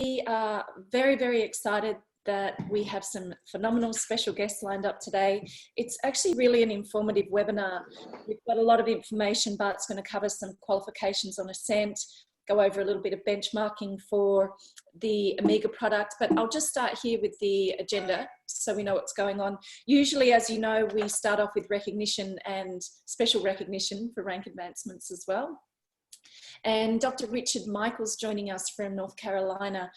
We are very, very excited that we have some phenomenal special guests lined up today. It's actually really an informative webinar. We've got a lot of information. Bart's going to cover some qualifications on Ascent, go over a little bit of benchmarking for the Amiga product, but I'll just start here with the agenda so we know what's going on. Usually, as you know, we start off with recognition and special recognition for rank advancements as well. And Dr. Richard Michael's joining us from North Carolina.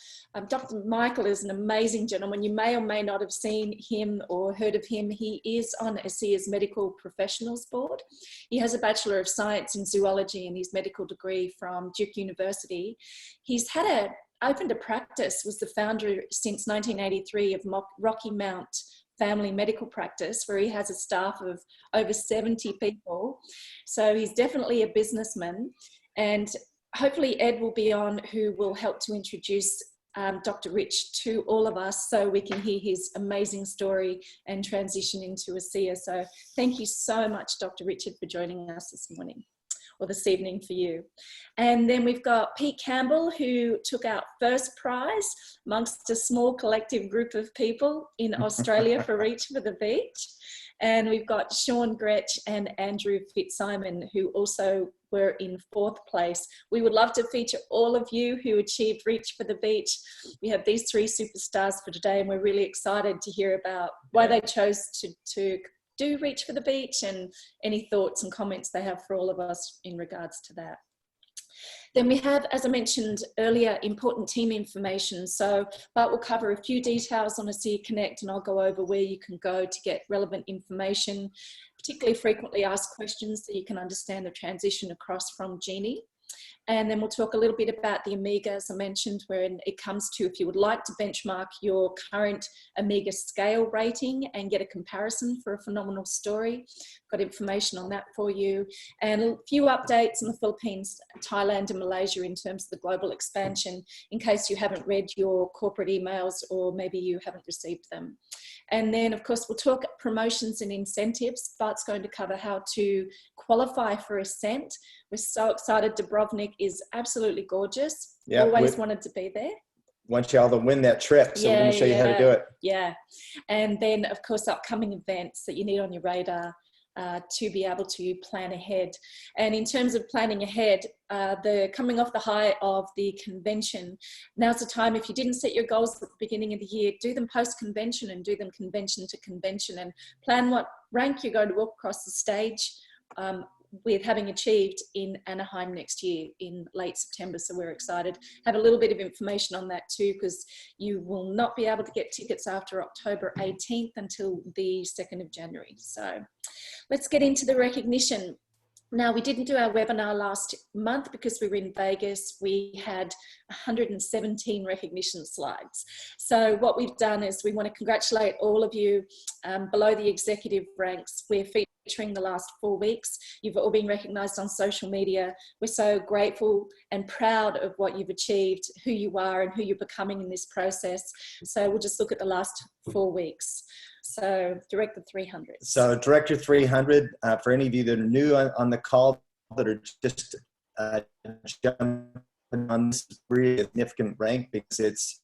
Dr. Michael is an amazing gentleman. You may or may not have seen him or heard of him. He is on ASEA's Medical Professionals Board. He has a Bachelor of Science in Zoology and his medical degree from Duke University. He's opened a practice, was the founder since 1983 of Rocky Mount Family Medical Practice, where he has a staff of over 70 people. So he's definitely a businessman. And hopefully Ed will be on, who will help to introduce Dr. Rich to all of us so we can hear his amazing story and transition into ASEA. So thank you so much, Dr. Richard, for joining us this morning, or this evening for you. And then we've got Pete Campbell, who took out first prize amongst a small collective group of people in Australia for Reach for the Beach. And we've got Sean Gretsch and Andrew Fitzsimon, who also were in fourth place. We would love to feature all of you who achieved Reach for the Beach. We have these three superstars for today, and we're really excited to hear about why they chose to do Reach for the Beach and any thoughts and comments they have for all of us in regards to that. Then we have, as I mentioned earlier, important team information. So Bart will cover a few details on ASEA Connect, and I'll go over where you can go to get relevant information, particularly frequently asked questions so you can understand the transition across from Genie. And then we'll talk a little bit about the Amiga, as I mentioned, when it comes to if you would like to benchmark your current Amiga scale rating and get a comparison for a phenomenal story. Got information on that for you. And a few updates on the Philippines, Thailand and Malaysia in terms of the global expansion, in case you haven't read your corporate emails or maybe you haven't received them. And then, of course, we'll talk promotions and incentives. Bart's going to cover how to qualify for Ascent. We're so excited. Dubrovnik is absolutely gorgeous. Yeah, always wanted to be there. Want y'all to win that trip, so we're going to show you how to do it. Yeah. And then, of course, upcoming events that you need on your radar to be able to plan ahead. And in terms of planning ahead, coming off the high of the convention, now's the time. If you didn't set your goals at the beginning of the year, do them post-convention and do them convention to convention, and plan what rank you're going to walk across the stage with having achieved in Anaheim next year in late September. So we're excited. Have a little bit of information on that too, because you will not be able to get tickets after October 18th until the 2nd of January. So let's get into the recognition. Now, we didn't do our webinar last month because we were in Vegas. We had 117 recognition slides. So what we've done is we want to congratulate all of you below the executive ranks. We're featuring the last 4 weeks. You've all been recognised on social media. We're so grateful and proud of what you've achieved, who you are and who you're becoming in this process. So we'll just look at the last 4 weeks. So Director 300. So Director 300, for any of you that are new on the call, that are just jumping on this really significant rank, because it's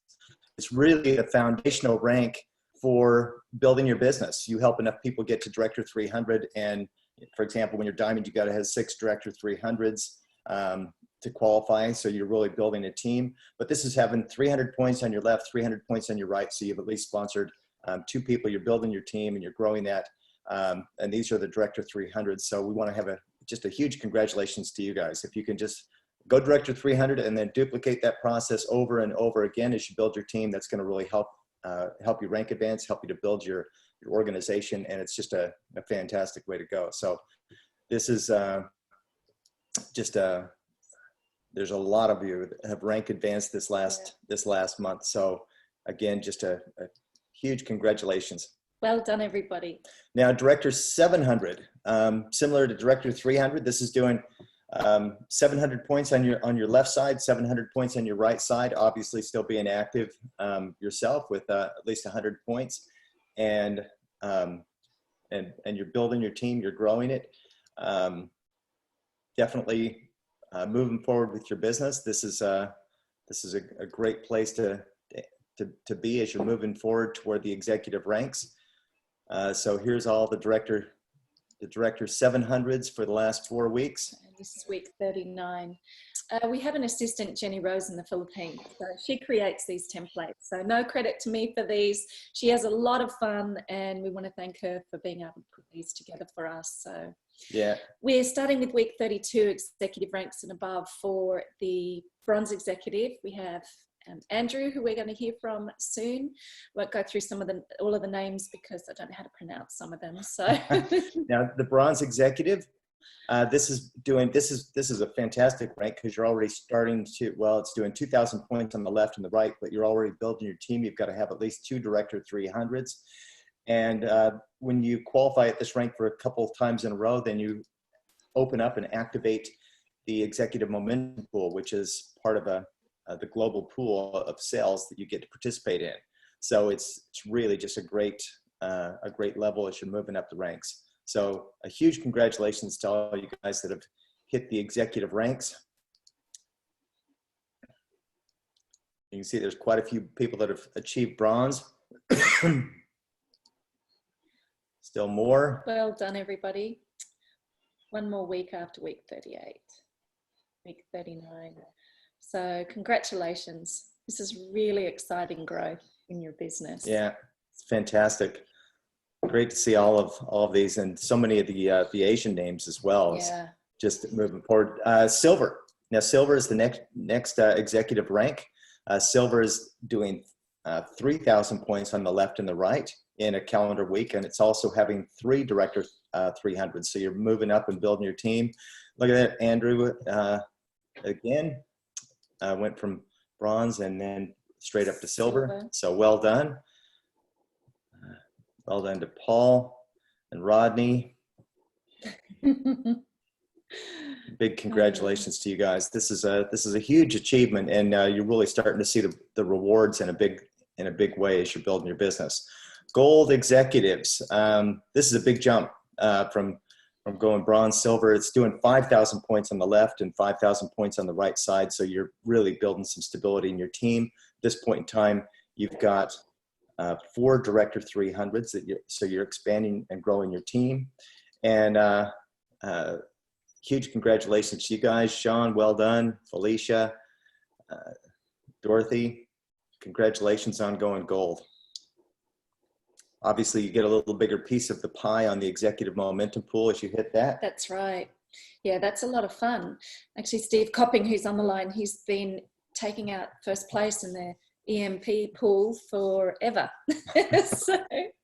really a foundational rank for building your business. You help enough people get to Director 300, and for example, when you're Diamond, you got to have 6 Director 300s to qualify, so you're really building a team. But this is having 300 points on your left, 300 points on your right, so you've at least sponsored 2 people. You're building your team and you're growing that, and these are the Director 300s. So we want to have just a huge congratulations to you guys. If you can just go Director 300 and then duplicate that process over and over again as you build your team, that's going to really help you rank advance, help you to build your organization, and it's just a fantastic way to go. So this is there's a lot of you that have rank advanced this last month. So again, just a huge congratulations. Well done, everybody. Now, Director 700, similar to Director 300, this is doing 700 points on your left side, 700 points on your right side, obviously still being active yourself with at least 100 points, and you're building your team, you're growing it. Definitely moving forward with your business. This this is a great place to be as you're moving forward toward the executive ranks. So here's all the director 700s for the last 4 weeks. And this is week 39. We have an assistant, Jenny Rose, in the Philippines. So she creates these templates. So no credit to me for these. She has a lot of fun, and we want to thank her for being able to put these together for us. So yeah, we're starting with week 32, executive ranks and above. For the bronze executive, we have Andrew, who we're going to hear from soon. Won't go through all of the names because I don't know how to pronounce some of them. So now the bronze executive, this is a fantastic rank because you're already starting to, well, it's doing 2,000 points on the left and the right, but you're already building your team. You've got to have at least 2 director 300s. And when you qualify at this rank for a couple of times in a row, then you open up and activate the executive momentum pool, which is part of the global pool of sales that you get to participate in. So it's really just a great level as you're moving up the ranks. So a huge congratulations to all you guys that have hit the executive ranks. You can see there's quite a few people that have achieved bronze. Still more. well done, everybody. One more week after week 38, week 39. So congratulations. This is really exciting growth in your business. Yeah, it's fantastic. Great to see all of these and so many of the Asian names as well. Yeah. Just moving forward. Silver. Now silver is the next executive rank. Silver is doing 3,000 points on the left and the right in a calendar week, and it's also having 3 director 300s. So you're moving up and building your team. Look at that, Andrew. Again, went from bronze and then straight up to silver. So well done. Well done to Paul and Rodney. Big congratulations to you guys. This is a huge achievement, and you're really starting to see the rewards in a big way as you're building your business. Gold executives. This is a big jump from going bronze, silver. It's doing 5,000 points on the left and 5,000 points on the right side. So you're really building some stability in your team. At this point in time, you've got 4 director 300s so you're expanding and growing your team. And huge congratulations to you guys. Sean, well done. Felicia, Dorothy, congratulations on going gold. Obviously, you get a little bigger piece of the pie on the executive momentum pool as you hit that. That's right. Yeah, that's a lot of fun. Actually, Steve Copping, who's on the line, he's been taking out first place in the EMP pool forever. So,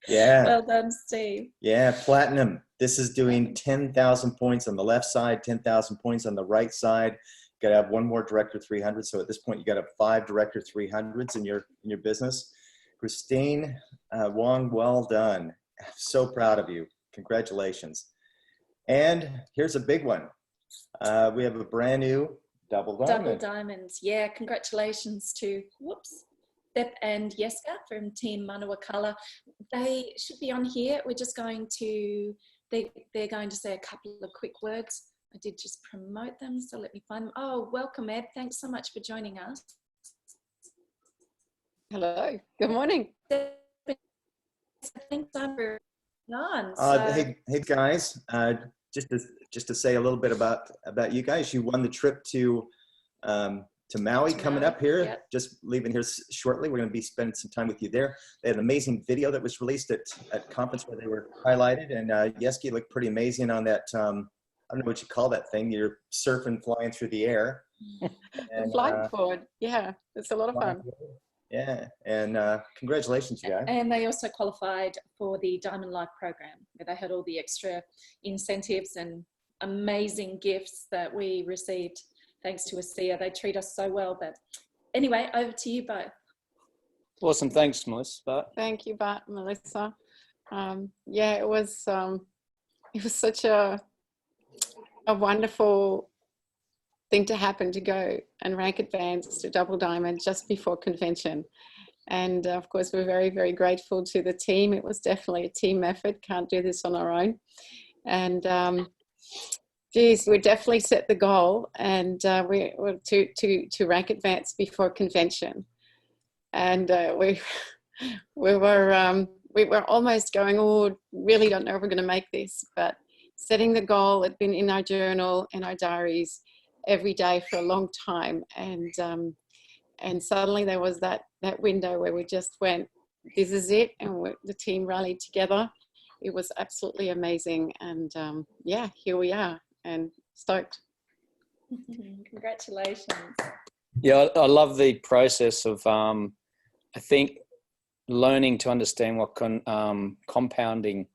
yeah. Well done, Steve. Yeah, platinum. This is doing 10,000 points on the left side, 10,000 points on the right side. You got to have 1 more director 300. So at this point, you got to have 5 director 300s in your business. Christine Wong, well done. So proud of you. Congratulations. And here's a big one. We have a brand new double diamond. Double diamonds. Yeah, congratulations to, Step and Yeska from Team Manawakala. They should be on here. We're just going to, they're going to say a couple of quick words. I did just promote them, so let me find them. Oh, welcome, Ed. Thanks so much for joining us. Hello, good morning. Thanks for on. Hey guys, just to say a little bit about you guys. You won the trip to Maui coming up here. Yep. Just leaving here shortly. We're going to be spending some time with you there. They had an amazing video that was released at conference where they were highlighted, and Yeski looked pretty amazing on that. I don't know what you call that thing. You're surfing, flying through the air. And, flying forward. Yeah, it's a lot of fun. Yeah, and congratulations, you guys. And they also qualified for the Diamond Life program, where they had all the extra incentives and amazing gifts that we received thanks to ASEA. They treat us so well. But anyway, over to you both. Awesome, thanks, Melissa. Bart. Thank you, Bart and Melissa. Yeah, it was such a wonderful thing to happen, to go and rank advance to double diamond just before convention. And of course, we're very, very grateful to the team. It was definitely a team effort. Can't do this on our own. And Geez, we definitely set the goal, and we were to rank advance before convention, and we were almost going, oh, really don't know if we're going to make this, but setting the goal had been in our journal, in our diaries, every day for a long time, and suddenly there was that window where we just went, this is it, and the team rallied together. It was absolutely amazing, and yeah, here we are. And stoked. Congratulations. Yeah, I love the process of, I think, learning to understand what compounding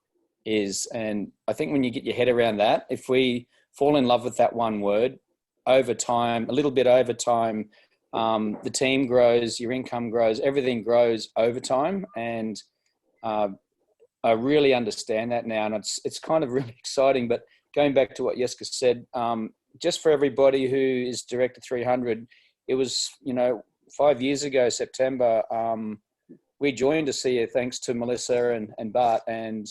is. And I think when you get your head around that, if we fall in love with that one word, over time, a little bit over time, the team grows, your income grows, everything grows over time. And I really understand that now. And it's kind of really exciting. But going back to what Jessica said, just for everybody who is Director 300, it was, 5 years ago, September, we joined ASEA thanks to Melissa and Bart, and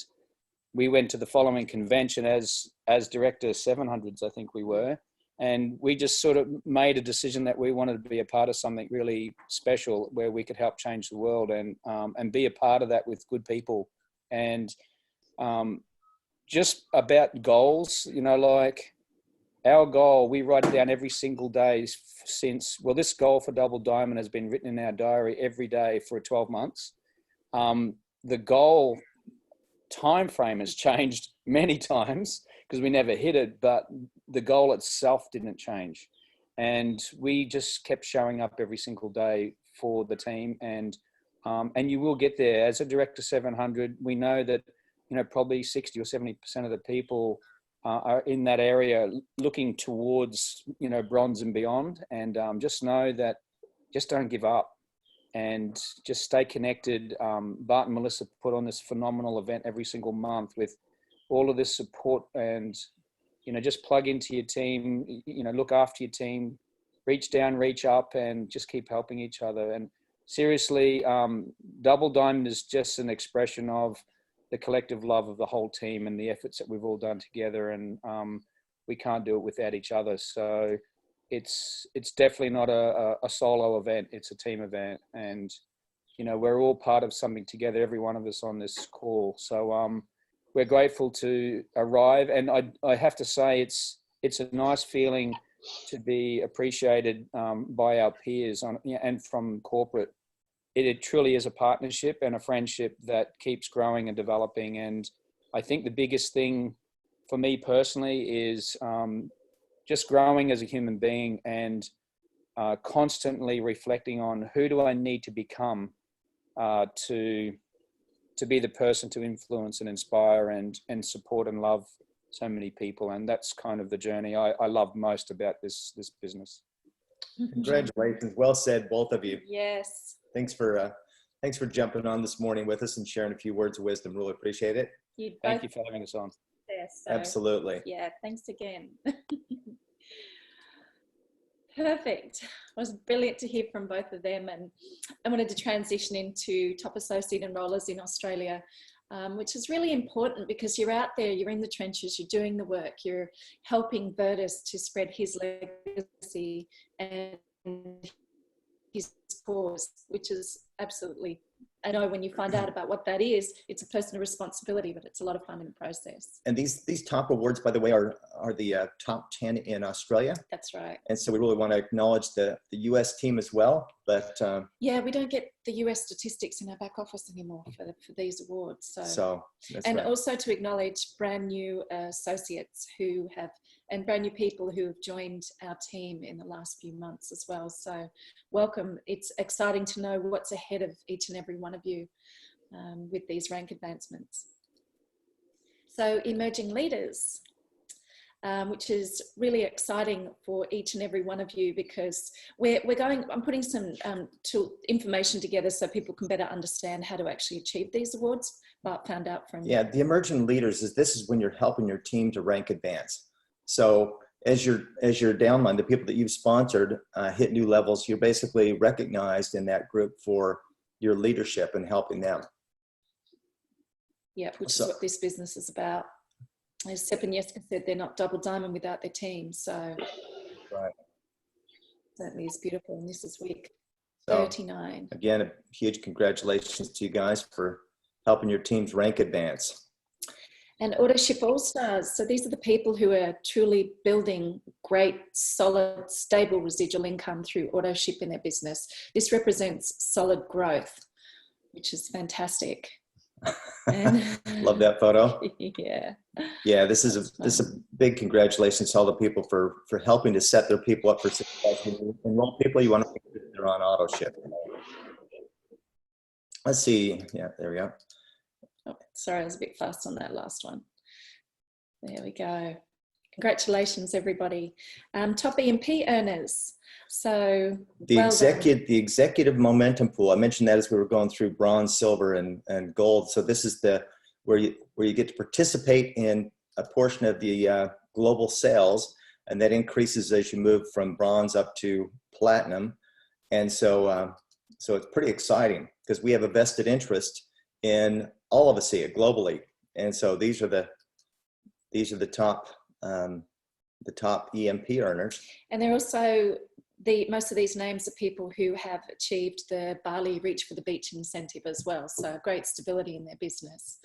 we went to the following convention as Director 700s, I think we were. And we just sort of made a decision that we wanted to be a part of something really special where we could help change the world and be a part of that with good people. And just about goals, like our goal, we write it down every single day since, this goal for Double Diamond has been written in our diary every day for 12 months. The goal time frame has changed many times because we never hit it, but the goal itself didn't change. And we just kept showing up every single day for the team, and you will get there. As a Director 700, we know that probably 60 or 70% of the people are in that area looking towards, bronze and beyond. And just know that just don't give up and just stay connected. Bart and Melissa put on this phenomenal event every single month with all of this support, and, just plug into your team, look after your team, reach down, reach up, and just keep helping each other. And seriously, Double Diamond is just an expression of the collective love of the whole team and the efforts that we've all done together. And we can't do it without each other. So it's definitely not a solo event. It's a team event. And, we're all part of something together, every one of us on this call. So we're grateful to arrive. And I have to say, it's a nice feeling to be appreciated by our peers and from corporate. It truly is a partnership and a friendship that keeps growing and developing. And I think the biggest thing for me personally is just growing as a human being and constantly reflecting on who do I need to become to be the person to influence and inspire and support and love so many people. And that's kind of the journey I love most about this business. Congratulations. Well said, both of you. Yes. Thanks for jumping on this morning with us and sharing a few words of wisdom. Really appreciate it. Thank you for having us on. Yes, so, absolutely. Yeah, thanks again. Perfect. It was brilliant to hear from both of them, and I wanted to transition into top associate enrollers in Australia, which is really important because you're out there, you're in the trenches, you're doing the work, you're helping Bertus to spread his legacy and his cause, which is absolutely, I know when you find out about what that is, it's a personal responsibility, but it's a lot of fun in the process. And these top awards, by the way, are the top 10 in Australia. That's right. And so we really want to acknowledge the US team as well. But yeah, we don't get the US statistics in our back office anymore for these awards. So that's and right. Also to acknowledge brand new associates who have, and brand new people who have joined our team in the last few months as well. So welcome. It's exciting to know what's ahead of each and every one of you with these rank advancements. So emerging leaders, which is really exciting for each and every one of you because I'm putting some information together so people can better understand how to actually achieve these awards. Bart found out from... Yeah, the emerging leaders this is when you're helping your team to rank advance. So as your downline, the people that you've sponsored hit new levels, you're basically recognized in that group for your leadership and helping them. Yeah, which is what this business is about. as Sepp and Jessica said, they're not double diamond without their team. So Right. certainly is beautiful. And this is week So, 39. again, a huge congratulations to you guys for helping your teams rank advance. And Autoship All-Stars. So these are the people who are truly building great, solid, stable residual income through Autoship in their business. This represents solid growth, which is fantastic. And Love that photo. yeah. Yeah, this is a big congratulations to all the people for helping to set their people up for success. When you enroll people, you want to make sure they're on Autoship. Let's see. Yeah, there we go. Oh, sorry, I was a bit fast on that last one. There we go. Congratulations, everybody. Top EMP earners. So the executive momentum pool. I mentioned that as we were going through bronze, silver, and gold. So this is where you get to participate in a portion of the global sales, and that increases as you move from bronze up to platinum. And so so it's pretty exciting because we have a vested interest in all of ASEA globally. And so these are the top EMP earners. And they're also most of these names are people who have achieved the Bali Reach for the Beach incentive as well. So great stability in their business.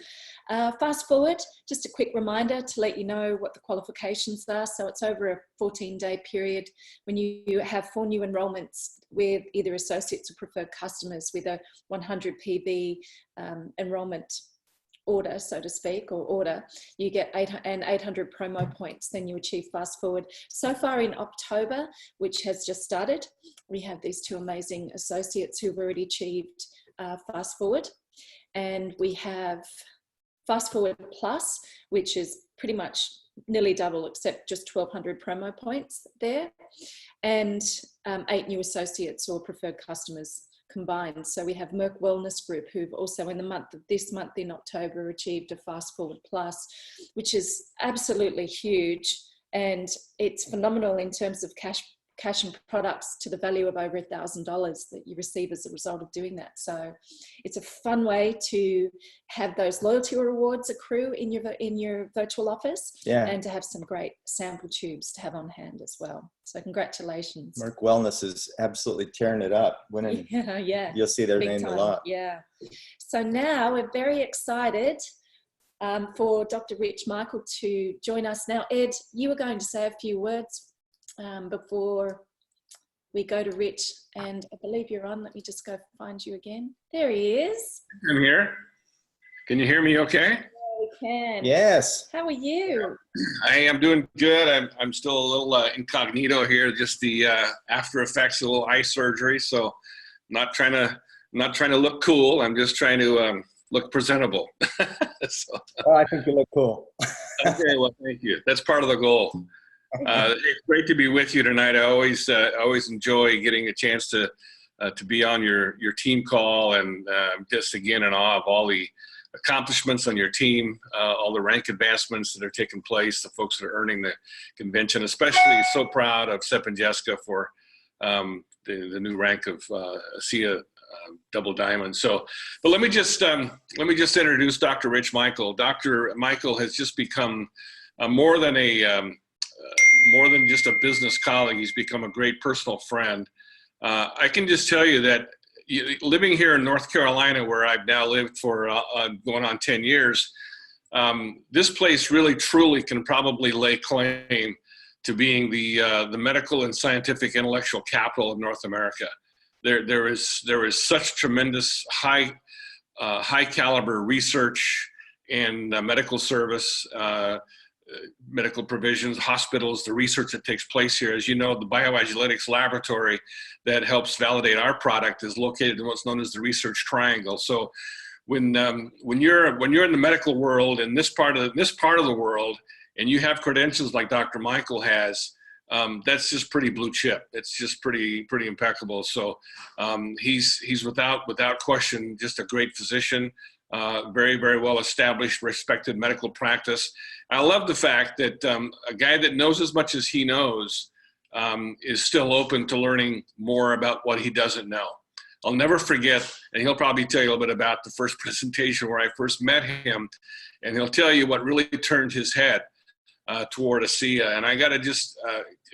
Fast forward, just a quick reminder to let you know what the qualifications are. So it's over a 14-day period when you have 4 new enrollments with either associates or preferred customers with a 100 PV enrollment order, so to speak, or order, you get 800 promo points, then you achieve fast forward. So far in October, which has just started, we have these 2 amazing associates who've already achieved fast forward. And we have fast forward plus, which is pretty much nearly double, except just 1,200 promo points there. And 8 new associates or preferred customers combined. So we have Merck Wellness Group, who've also in this month in October achieved a fast forward plus, which is absolutely huge, and it's phenomenal in terms of cash and products to the value of over $1,000 that you receive as a result of doing that. So it's a fun way to have those loyalty rewards accrue in your virtual office, and to have some great sample tubes to have on hand as well. So congratulations. Merck Wellness is absolutely tearing it up. Winning. Yeah. You'll see their Big name time. a lot. Yeah. So now we're very excited for Dr. Rich Michael to join us now. Ed, you were going to say a few words before we go to Rich, and I believe you're on. Let me just go find you again. There he is. I'm here. Can you hear me okay? Yeah, we can. Yes. How are you? I am doing good. I'm still a little incognito here, just the after effects of a little eye surgery. So not trying to look cool. I'm just trying to look presentable. So, I think you look cool. okay, well, thank you. That's part of the goal. It's great to be with you tonight. I always enjoy getting a chance to be on your team call, and just again in awe of all the accomplishments on your team, all the rank advancements that are taking place, the folks that are earning the convention. Especially so proud of Sepp and Jessica for the new rank of ASEA Double Diamond. So, but let me just introduce Dr. Rich Michael. Dr. Michael has just become more than just a business colleague. He's become a great personal friend. I can just tell you that living here in North Carolina, where I've now lived for going on 10 years, this place really truly can probably lay claim to being the medical and scientific intellectual capital of North America. There is such tremendous high caliber research and medical service, medical provisions, hospitals, the research that takes place here. As you know, the bioagiletics laboratory that helps validate our product is located in what's known as the Research Triangle. So when you're in the medical world in this part of the world, and you have credentials like Dr. Michael has, that's just pretty blue chip. It's just pretty impeccable. So he's without question just a great physician. Very, very well established, respected medical practice. I love the fact that a guy that knows as much as he knows is still open to learning more about what he doesn't know. I'll never forget, and he'll probably tell you a little bit about the first presentation where I first met him, and he'll tell you what really turned his head toward ASEA. And I got to just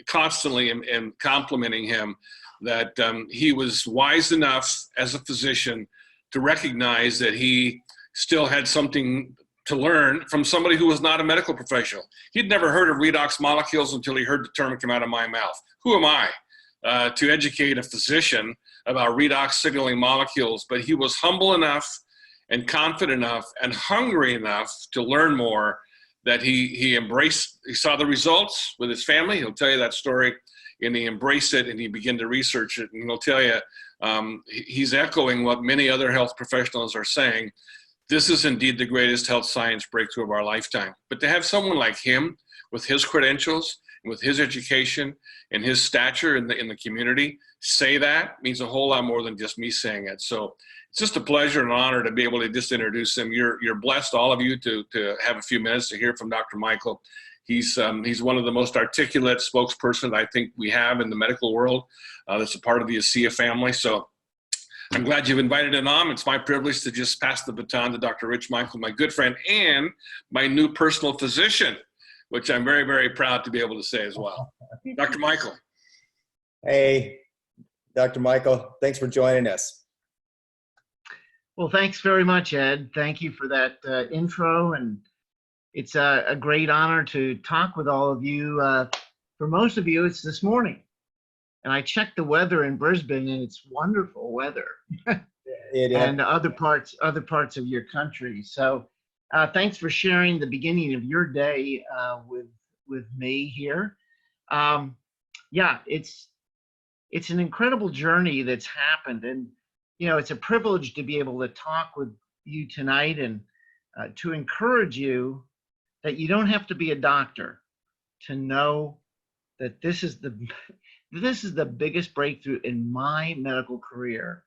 constantly am complimenting him that he was wise enough as a physician to recognize that he still had something to learn from somebody who was not a medical professional. He'd never heard of redox molecules until he heard the term come out of my mouth. Who am I to educate a physician about redox signaling molecules? But he was humble enough and confident enough and hungry enough to learn more that he embraced, he saw the results with his family. He'll tell you that story, and he embraced it and he began to research it. And he'll tell you, he's echoing what many other health professionals are saying. This is indeed the greatest health science breakthrough of our lifetime. But to have someone like him with his credentials and with his education and his stature in the community say that means a whole lot more than just me saying it. So it's just a pleasure and honor to be able to just introduce him. You're blessed, all of you, to have a few minutes to hear from Dr. Michal. He's one of the most articulate spokespersons I think we have in the medical world that's a part of the ASEA family. So I'm glad you've invited him on. It's my privilege to just pass the baton to Dr. Rich Michal, my good friend and my new personal physician, which I'm very, very proud to be able to say as well. Dr. Michal. Hey, Dr. Michal, thanks for joining us. Well, thanks very much, Ed. Thank you for that intro. And it's a great honor to talk with all of you. For most of you, it's this morning. And I checked the weather in Brisbane, and it's wonderful weather. And other parts of your country. So thanks for sharing the beginning of your day with me here. Yeah, it's an incredible journey that's happened, and you know, it's a privilege to be able to talk with you tonight and to encourage you that you don't have to be a doctor to know that this is the biggest breakthrough in my medical career,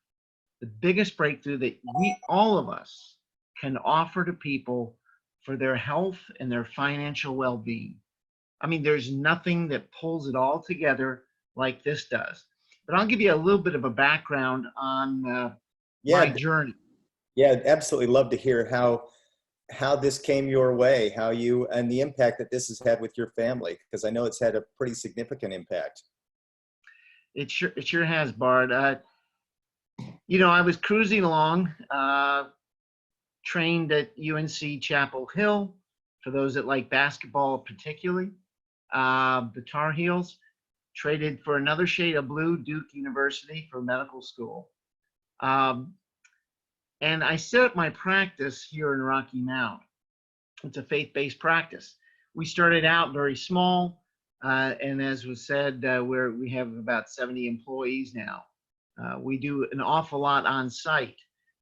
the biggest breakthrough that all of us can offer to people for their health and their financial well-being. I mean, there's nothing that pulls it all together like this does. But I'll give you a little bit of a background on my journey. Yeah, absolutely love to hear how this came your way, how you, and the impact that this has had with your family, because I know it's had a pretty significant impact. It sure has, Bart. You know, I was cruising along, trained at UNC Chapel Hill, for those that like basketball particularly, the Tar Heels, traded for another shade of blue, Duke University for medical school. And I set up my practice here in Rocky Mount. It's a faith-based practice. We started out very small, and as was said, we have about 70 employees now. We do an awful lot on site.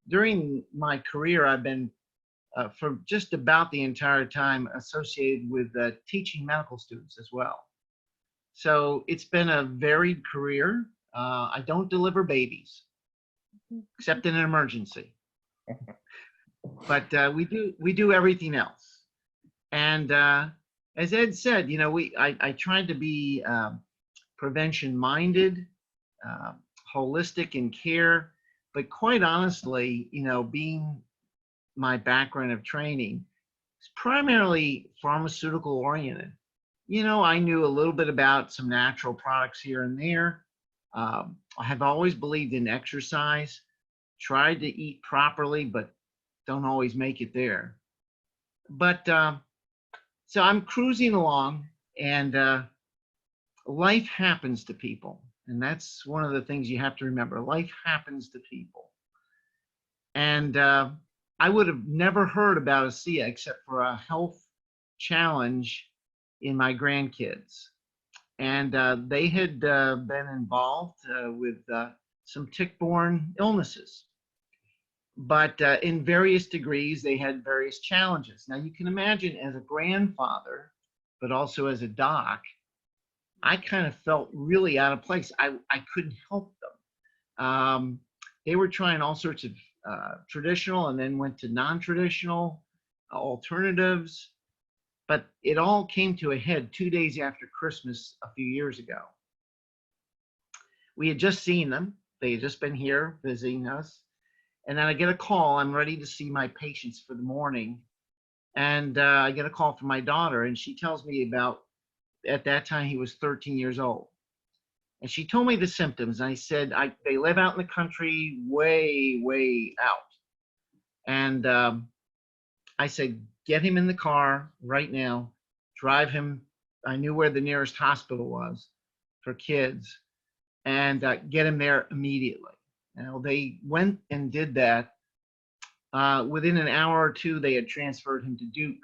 During my career, I've been, for just about the entire time, associated with teaching medical students as well. So it's been a varied career. I don't deliver babies, except in an emergency. But we do everything else. And as Ed said, you know, I tried to be prevention-minded, holistic in care, but quite honestly, you know, being my background of training, it's primarily pharmaceutical oriented. You know, I knew a little bit about some natural products here and there. I have always believed in exercise, tried to eat properly, but don't always make it there. But so I'm cruising along, and life happens to people. And that's one of the things you have to remember. Life happens to people. And I would have never heard about ASEA except for a health challenge in my grandkids. And they had been involved with some tick-borne illnesses. But in various degrees, they had various challenges. Now, you can imagine as a grandfather, but also as a doc, I kind of felt really out of place. I couldn't help them. They were trying all sorts of traditional and then went to non-traditional alternatives. But it all came to a head 2 days after Christmas a few years ago. We had just seen them. They had just been here visiting us. And then I get a call. I'm ready to see my patients for the morning. And I get a call from my daughter, and she tells me about, at that time, he was 13 years old. And she told me the symptoms. And I said, they live out in the country, way, way out. And I said, get him in the car right now, drive him. I knew where the nearest hospital was for kids, and get him there immediately. Now, they went and did that. Within an hour or two, they had transferred him to Duke,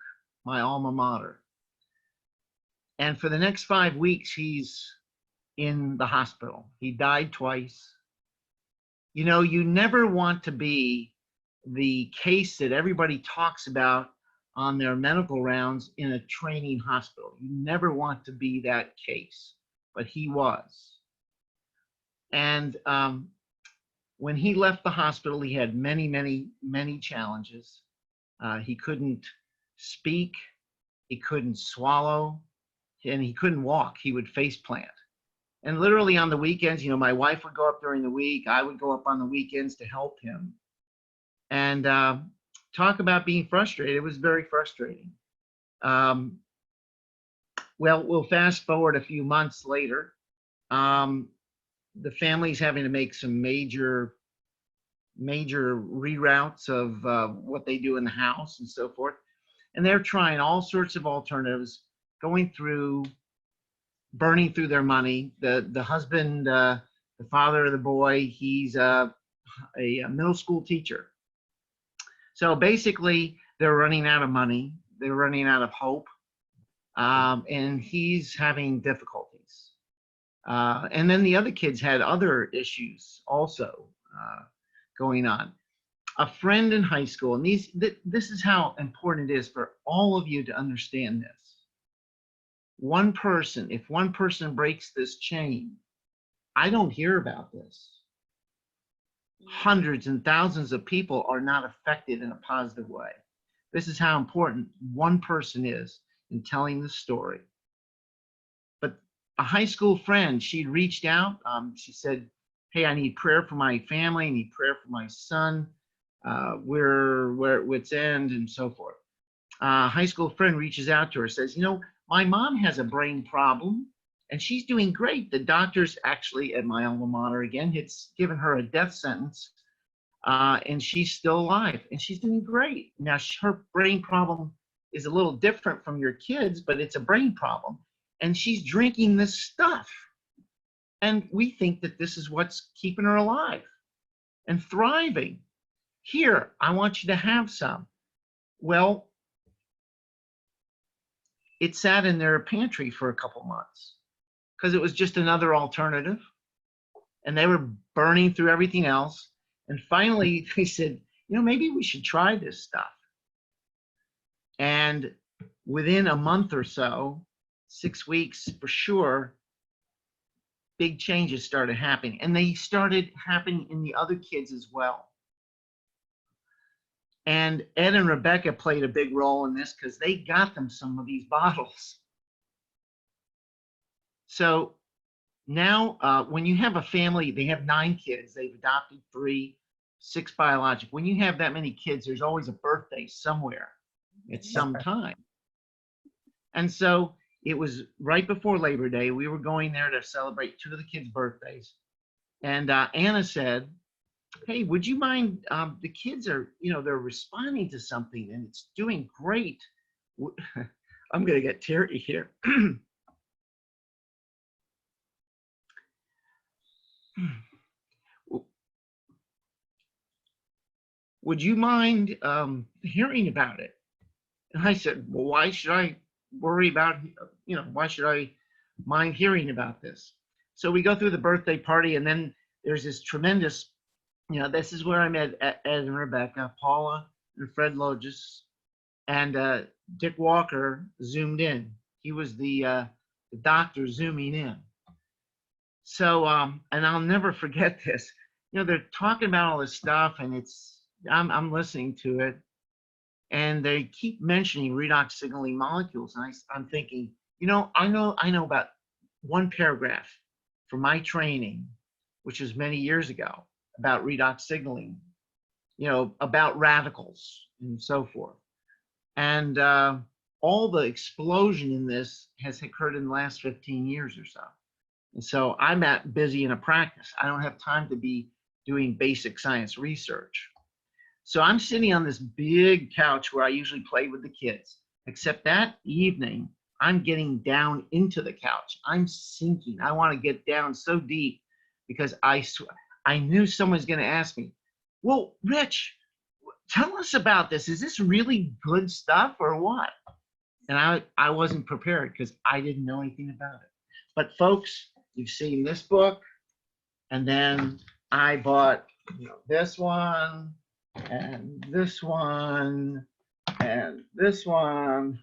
my alma mater. And for the next 5 weeks, he's in the hospital. He died twice. You know, you never want to be the case that everybody talks about on their medical rounds in a training hospital. You never want to be that case, but he was. And when he left the hospital, he had many, many, many challenges. He couldn't speak, he couldn't swallow, and he couldn't walk. He would face plant. And literally on the weekends, you know, my wife would go up during the week. I would go up on the weekends to help him. And talk about being frustrated. It was very frustrating. Well, we'll fast forward a few months later. The family's having to make some major reroutes of what they do in the house and so forth. And they're trying all sorts of alternatives, burning through their money. The husband, the father of the boy, he's a middle school teacher. So basically, they're running out of money. They're running out of hope. And he's having difficulties. And then the other kids had other issues also going on. A friend in high school, and this is how important it is for all of you to understand this. One person, if one person breaks this chain, I don't hear about this. Hundreds and thousands of people are not affected in a positive way. This is how important one person is in telling the story. But a high school friend, she'd reached out. She said, hey, I need prayer for my family. I need prayer for my son. We're at wit's end and so forth. A high school friend reaches out to her, says, you know, my mom has a brain problem and she's doing great. The doctors actually at my alma mater, again, it's given her a death sentence and she's still alive and she's doing great. Now, her brain problem is a little different from your kids, but it's a brain problem. And she's drinking this stuff. And we think that this is what's keeping her alive and thriving. Here, I want you to have some. Well, it sat in their pantry for a couple months because it was just another alternative. And they were burning through everything else. And finally, they said, you know, maybe we should try this stuff. And within a month or so, 6 weeks for sure, big changes started happening. And they started happening in the other kids as well. And Ed and Rebecca played a big role in this because they got them some of these bottles. So now when you have a family, they have 9 kids, they've adopted 3, 6 biologic. When you have that many kids, there's always a birthday somewhere at some time. And so it was right before Labor Day. We were going there to celebrate 2 of the kids' birthdays. And Anna said, hey, would you mind, the kids are, you know, they're responding to something and it's doing great. I'm going to get teary here. Would you mind hearing about it? And I said, well, why should I worry about, you know, why should I mind hearing about this? So we go through the birthday party and then there's this tremendous, you know, this is where I met Ed and Rebecca, Paula and Fred Logis, and Dick Walker zoomed in. He was the doctor zooming in. So, and I'll never forget this. You know, they're talking about all this stuff, and I'm listening to it, and they keep mentioning redox signaling molecules, and I'm thinking, you know, I know about one paragraph from my training which was many years ago, about redox signaling, about radicals and so forth. And all the explosion in this has occurred in the last 15 years or so. And so I'm busy in a practice. I don't have time to be doing basic science research. So I'm sitting on this big couch where I usually play with the kids, except that evening, I'm getting down into the couch. I'm sinking. I want to get down so deep because I knew someone was going to ask me, well, Rich, tell us about this. Is this really good stuff or what? And I wasn't prepared because I didn't know anything about it. But folks, you've seen this book, and then I bought this one, and this one, and this one,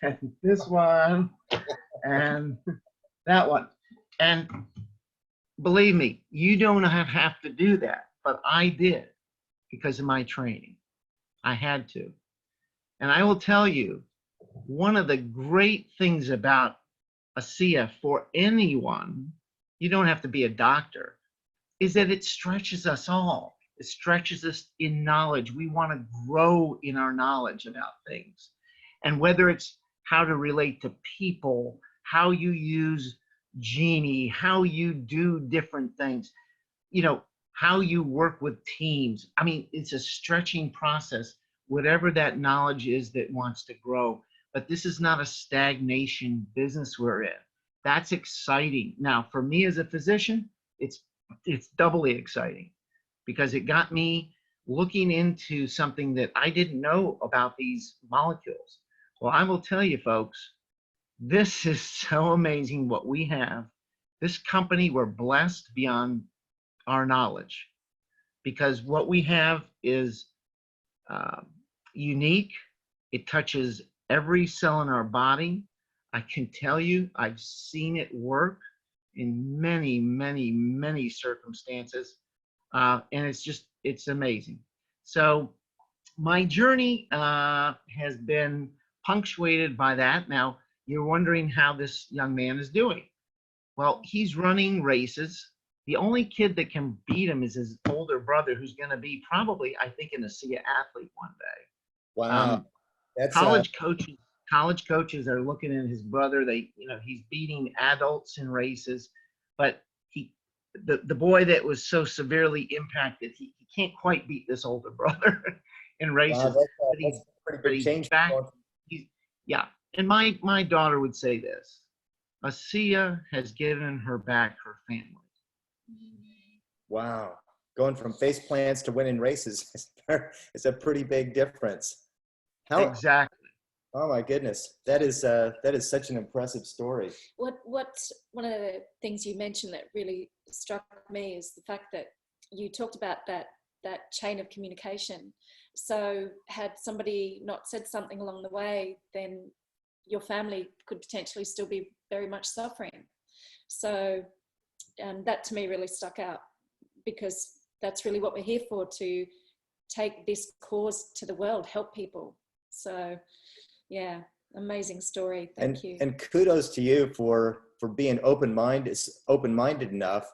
and this one, and that one. And believe me, you don't have to do that, but I did because of my training. I had to. And I will tell you, one of the great things about ASEA for anyone, you don't have to be a doctor, is that it stretches us all. It stretches us in knowledge. We want to grow in our knowledge about things. And whether it's how to relate to people, how you use Genie, how you do different things, how you work with teams. I mean, it's a stretching process, whatever that knowledge is that wants to grow. But this is not a stagnation business we're in. That's exciting. Now, for me as a physician, it's doubly exciting because it got me looking into something that I didn't know about these molecules. Well, I will tell you, folks, this is so amazing what we have. This company, we're blessed beyond our knowledge because what we have is unique. It touches every cell in our body. I can tell you, I've seen it work in many, many, many circumstances. And it's amazing. So my journey has been punctuated by that. Now, you're wondering how this young man is doing. Well, he's running races. The only kid that can beat him is his older brother, who's going to be probably, I think, an ASEA athlete one day. Wow. That's college coaches are looking at his brother. He's beating adults in races, but the boy that was so severely impacted, he can't quite beat this older brother in races. Wow, that's a pretty big change. Yeah. And my daughter would say this: ASEA has given her back her family. Wow. Going from face plants to winning races is a pretty big difference. Exactly. Oh my goodness. That is such an impressive story. What one of the things you mentioned that really struck me is the fact that you talked about that chain of communication. So had somebody not said something along the way, then your family could potentially still be very much suffering. So that to me really stuck out because that's really what we're here for, to take this cause to the world, help people. So yeah, amazing story. Thank you. And kudos to you for being open-minded enough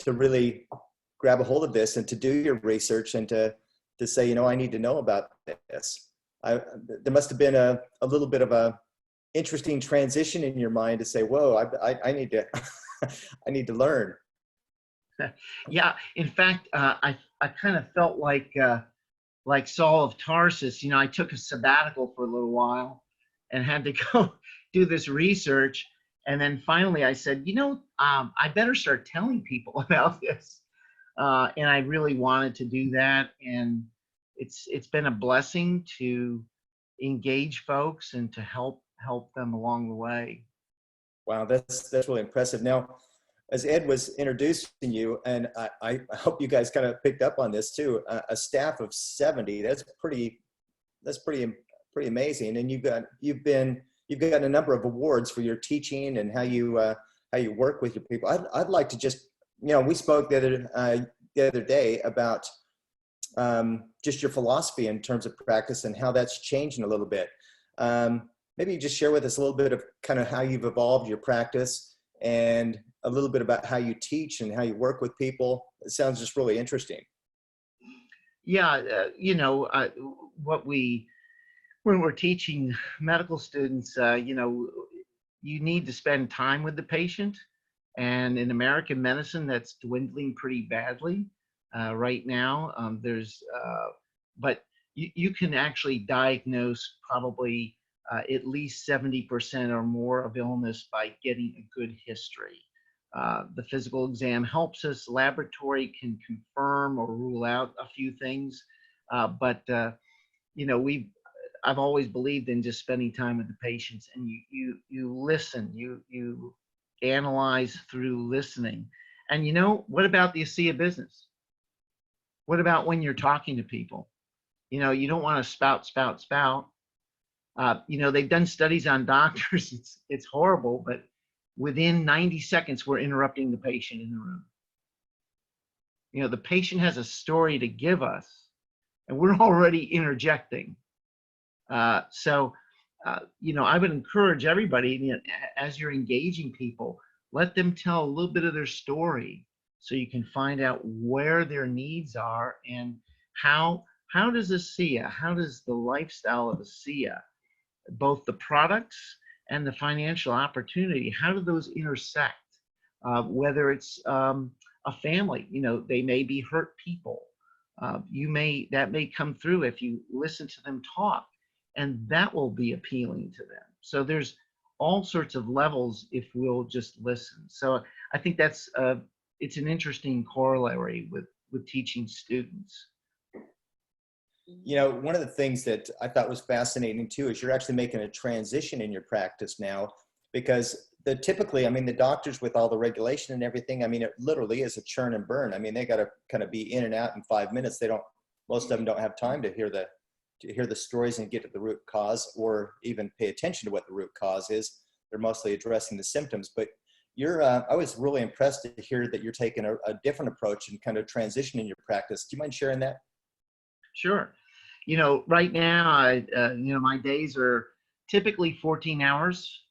to really grab a hold of this and to do your research and to say, I need to know about this. There must have been a little bit of a interesting transition in your mind to say, whoa, I need to I need to learn. Yeah, in fact, I kind of felt like Saul of Tarsus. I took a sabbatical for a little while and had to go do this research. And then finally I said, I better start telling people about this. And I really wanted to do that. And it's been a blessing to engage folks and to help them along the way. Wow, that's really impressive. Now, as Ed was introducing you, and I hope you guys kind of picked up on this too, a staff of 70, that's pretty amazing. And you've got a number of awards for your teaching and how you work with your people. I'd like to just, we spoke the other day about just your philosophy in terms of practice and how that's changing a little bit. Maybe you just share with us a little bit of kind of how you've evolved your practice and a little bit about how you teach and how you work with people. It sounds just really interesting. Yeah, when we're teaching medical students, you need to spend time with the patient. And in American medicine, that's dwindling pretty badly right now. But you can actually diagnose probably at least 70% or more of illness by getting a good history. The physical exam helps us. Laboratory can confirm or rule out a few things, but I've always believed in just spending time with the patients, and you listen, you analyze through listening. And what about the ASEA business? What about when you're talking to people? You don't want to spout. They've done studies on doctors. It's horrible, but within 90 seconds, we're interrupting the patient in the room. The patient has a story to give us, and we're already interjecting. I would encourage everybody, as you're engaging people, let them tell a little bit of their story so you can find out where their needs are and how does ASEA, how does the lifestyle of ASEA, both the products and the financial opportunity, how do those intersect? Whether it's a family, they may be hurt people. That may come through if you listen to them talk, and that will be appealing to them. So there's all sorts of levels if we'll just listen. So I think it's an interesting corollary with teaching students. One of the things that I thought was fascinating too is you're actually making a transition in your practice now, because typically, the doctors with all the regulation and everything, it literally is a churn and burn. They got to kind of be in and out in 5 minutes. Most of them don't have time to hear the stories and get to the root cause, or even pay attention to what the root cause is. They're mostly addressing the symptoms. But I was really impressed to hear that you're taking a different approach and kind of transitioning your practice. Do you mind sharing that? Sure. Right now, my days are typically 14 hours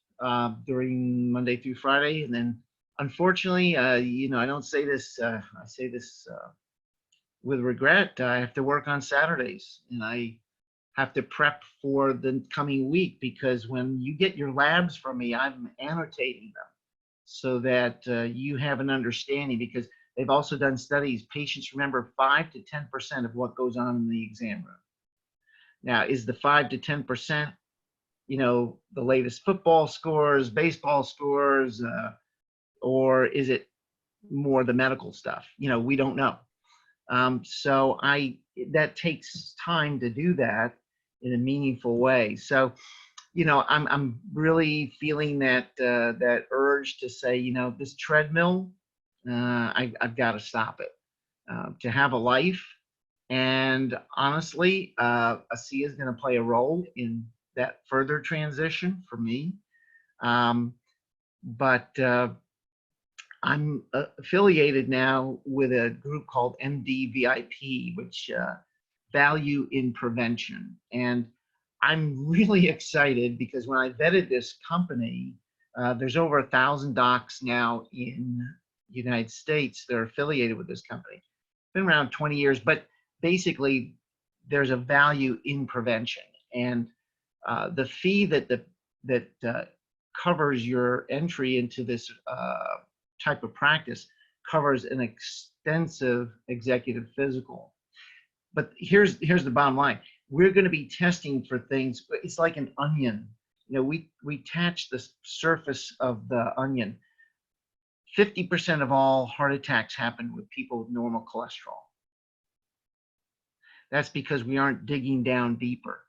during Monday through Friday. And then unfortunately, I don't say this, I say this with regret. I have to work on Saturdays, and I have to prep for the coming week, because when you get your labs from me, I'm annotating them so that you have an understanding, because they've also done studies. Patients remember 5 to 10% of what goes on in the exam room. Now, is the 5 to 10%, the latest football scores, baseball scores, or is it more the medical stuff? We don't know. So that takes time to do that in a meaningful way. So, I'm really feeling that urge to say, this treadmill, I've got to stop it to have a life. And honestly, ASEA is going to play a role in that further transition for me. But I'm affiliated now with a group called MDVIP, which value in prevention. And I'm really excited because when I vetted this company, there's over 1,000 docs now in the United States that are affiliated with this company. It's been around 20 years, but basically there's a value in prevention. And the fee that covers your entry into this type of practice covers an extensive executive physical. But here's the bottom line. We're going to be testing for things. It's like an onion. We attach the surface of the onion. 50% of all heart attacks happen with people with normal cholesterol. That's because we aren't digging down deeper.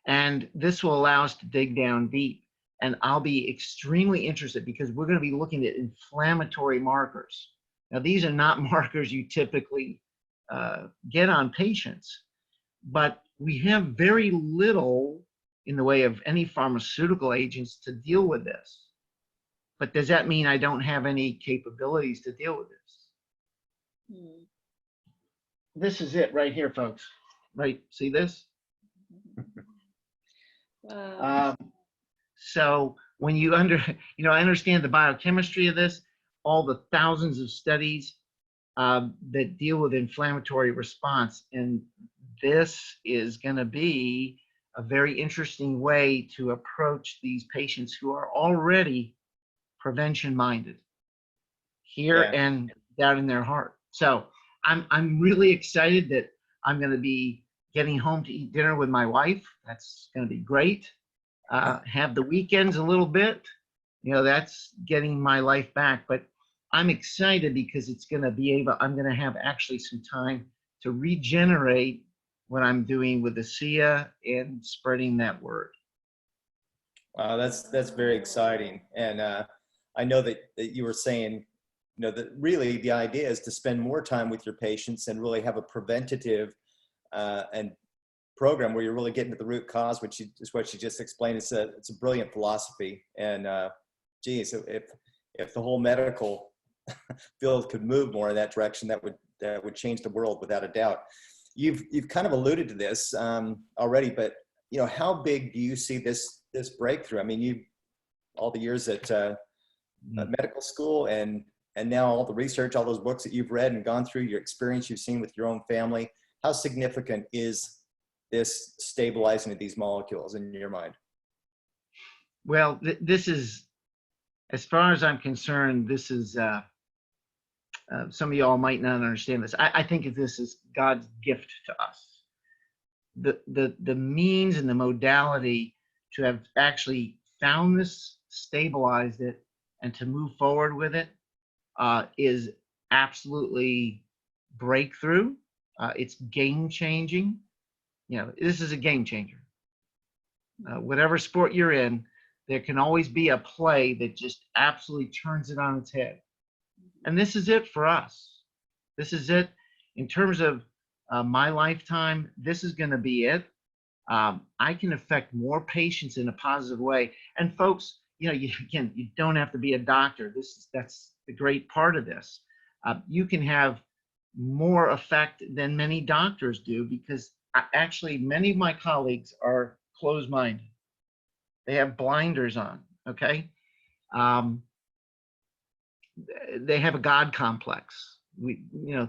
And this will allow us to dig down deep. And I'll be extremely interested because we're going to be looking at inflammatory markers. Now, these are not markers you typically get on patients, but we have very little in the way of any pharmaceutical agents to deal with this. But does that mean I don't have any capabilities to deal with this? This is it right here, folks. Right, see this? Wow. So when you I understand the biochemistry of this, all the thousands of studies that deal with inflammatory response. And this is going to be a very interesting way to approach these patients who are already prevention minded here and down in their heart. So I'm really excited that I'm going to be getting home to eat dinner with my wife. That's going to be great. Have the weekends a little bit. That's getting my life back. But I'm excited because I'm going to have actually some time to regenerate what I'm doing with ASEA and spreading that word. Wow, that's very exciting. And I know that you were saying, that really the idea is to spend more time with your patients and really have a preventative and program where you're really getting to the root cause, which is what you just explained. It's a brilliant philosophy. And geez, if the whole medical field could move more in that direction, that would change the world without a doubt. You've kind of alluded to this already, but how big do you see this breakthrough? I mean, all the years at medical school and now all the research, all those books that you've read and gone through, your experience you've seen with your own family, how significant is this stabilizing of these molecules in your mind? Well, this is, as far as I'm concerned, this is, some of y'all might not understand this. I think of this as God's gift to us. The means and the modality to have actually found this, stabilized it, and to move forward with it is absolutely breakthrough. It's game changing. This is a game changer. Whatever sport you're in, there can always be a play that just absolutely turns it on its head. And this is it for us. This is it in terms of my lifetime. This is going to be it. I can affect more patients in a positive way. And folks, you don't have to be a doctor. That's the great part of this. You can have more effect than many doctors do, because actually many of my colleagues are closed-minded. They have blinders on, okay? They have a God complex. We,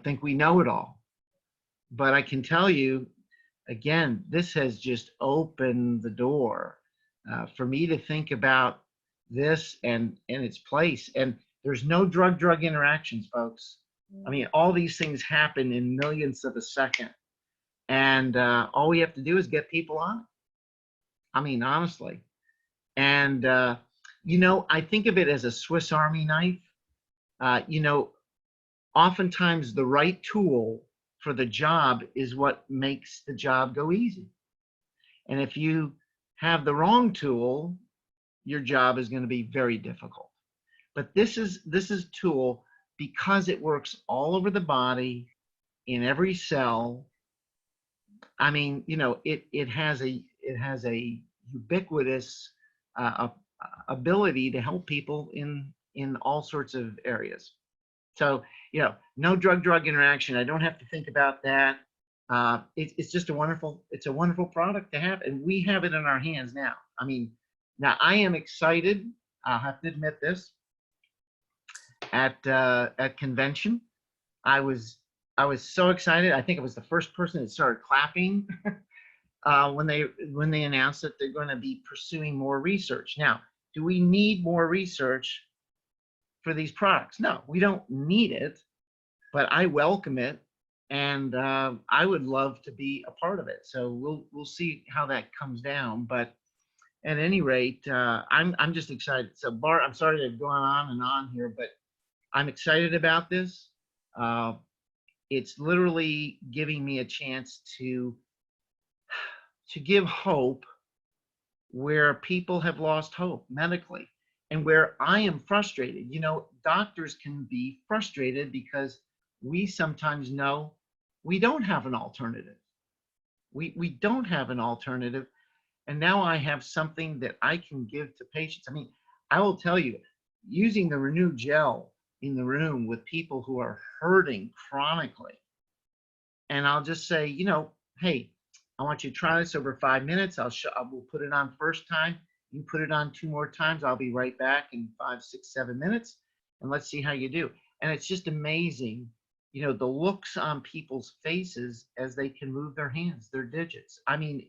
think we know it all. But I can tell you, again, this has just opened the door for me to think about this and its place. And there's no drug-drug interactions, folks. I mean, all these things happen in millionths of a second. And all we have to do is get people on it. I mean, honestly. And, I think of it as a Swiss Army knife. Oftentimes the right tool for the job is what makes the job go easy. And if you have the wrong tool, your job is going to be very difficult. But this is tool, because it works all over the body, in every cell. I mean, it has a ubiquitous ability to help people in all sorts of areas. So, no drug-drug interaction. I don't have to think about that. It's just a wonderful product to have, and we have it in our hands now. I mean, now I am excited. I'll have to admit this. At convention, I was so excited. I think I was the first person that started clapping when they announced that they're going to be pursuing more research. Now, do we need more research for these products? No, we don't need it, but I welcome it, and I would love to be a part of it. So we'll see how that comes down. But at any rate, I'm just excited. So Bart, I'm sorry to have gone on and on here, but I'm excited about this. It's literally giving me a chance to give hope where people have lost hope medically, and where I am frustrated. Doctors can be frustrated because we sometimes know we don't have an alternative. We don't have an alternative. And now I have something that I can give to patients. I mean, I will tell you, using the Renew Gel in the room with people who are hurting chronically, and I'll just say, hey, I want you to try this over 5 minutes. We'll put it on first time. You put it on 2 more times. I'll be right back in 5, 6, 7 minutes, and let's see how you do. And it's just amazing, you know, the looks on people's faces as they can move their hands, their digits. I mean,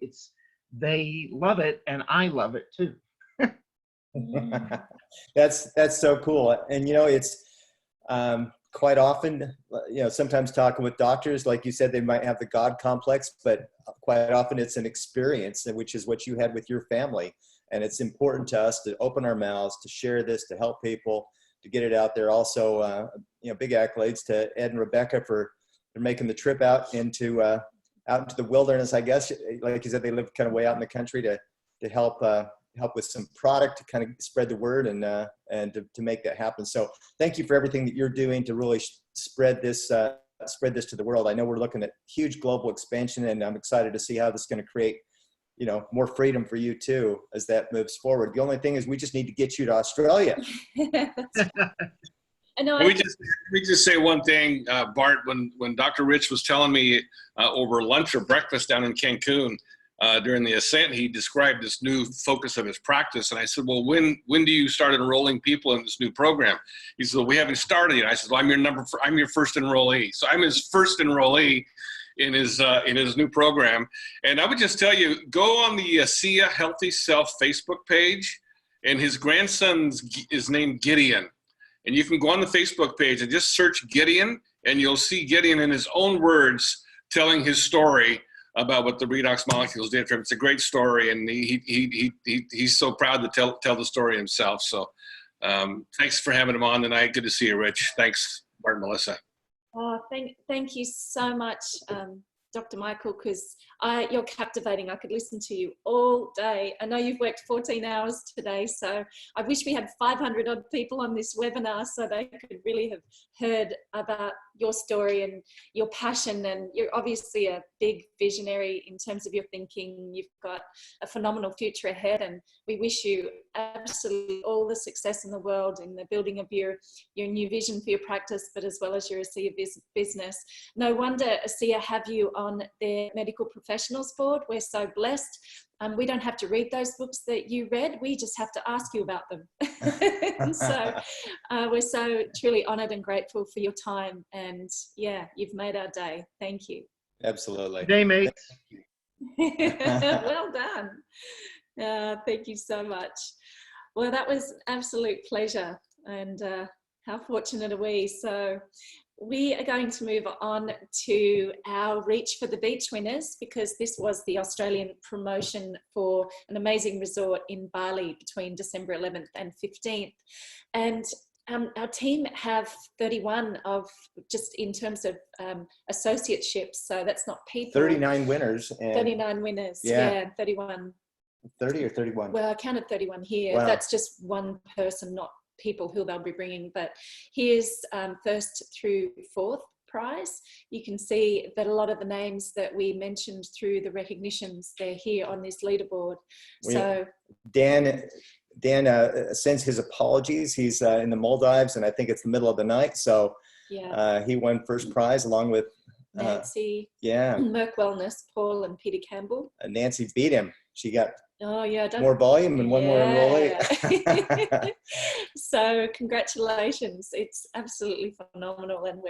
they love it, and I love it too. That's so cool. And you know, it's quite often, you know, sometimes talking with doctors, like you said, they might have the God complex, but quite often it's an experience, which is what you had with your family. And it's important to us to open our mouths, to share this, to help people, to get it out there. Also, you know, big accolades to Ed and Rebecca for making the trip out into the wilderness. I guess, like you said, they live kind of way out in the country to help with some product to kind of spread the word and to make that happen. So thank you for everything that you're doing to really spread this to the world. I know we're looking at huge global expansion, and I'm excited to see how this is going to create, you know, more freedom for you too as that moves forward. The only thing is we just need to get you to Australia. I know. We just say one thing, Bart. When Dr. Rich was telling me over lunch or breakfast down in Cancun during the Ascent, he described this new focus of his practice, and I said, "Well, when do you start enrolling people in this new program?" He said, "Well, we haven't started yet." I said, "Well, I'm your first enrollee." So I'm his first enrollee in his new program. And I would just tell you, go on the ASEA Healthy Self Facebook page, and his grandson is named Gideon. And you can go on the Facebook page and just search Gideon, and you'll see Gideon in his own words telling his story about what the redox molecules did for him. It's a great story, and he's so proud to tell the story himself. So thanks for having him on tonight. Good to see you, Rich. Thanks, Bart and Melissa. Oh, thank you so much, Dr. Michael, because you're captivating. I could listen to you all day. I know you've worked 14 hours today, so I wish we had 500 odd people on this webinar so they could really have heard about your story and your passion. And you're obviously a big visionary in terms of your thinking. You've got a phenomenal future ahead, and we wish you absolutely all the success in the world in the building of your new vision for your practice, but as well as your ASEA business. No wonder ASEA have you on their medical professionals board. We're so blessed. We don't have to read those books that you read. We just have to ask you about them. So we're so truly honored and grateful for your time. And yeah, you've made our day. Thank you. Absolutely. Good day, mates. Well done. Thank you so much. Well, that was an absolute pleasure. And how fortunate are we? So we are going to move on to our Reach for the Beach winners, because this was the Australian promotion for an amazing resort in Bali between December 11th and 15th. And our team have 31 of, just in terms of associateships, so that's not people. 39 winners. And 39 winners, yeah, 31. 30 or 31? Well, I counted 31 here. Wow. That's just one person, not people who they'll be bringing. But here's first through fourth prize. You can see that a lot of the names that we mentioned through the recognitions, they're here on this leaderboard. So Dan sends his apologies. He's in the Maldives, and I think it's the middle of the night. So yeah, he won first prize along with Nancy, Merck Wellness, Paul and Peter Campbell. Nancy beat him. She got more volume and one more enrollee. So congratulations. It's absolutely phenomenal, and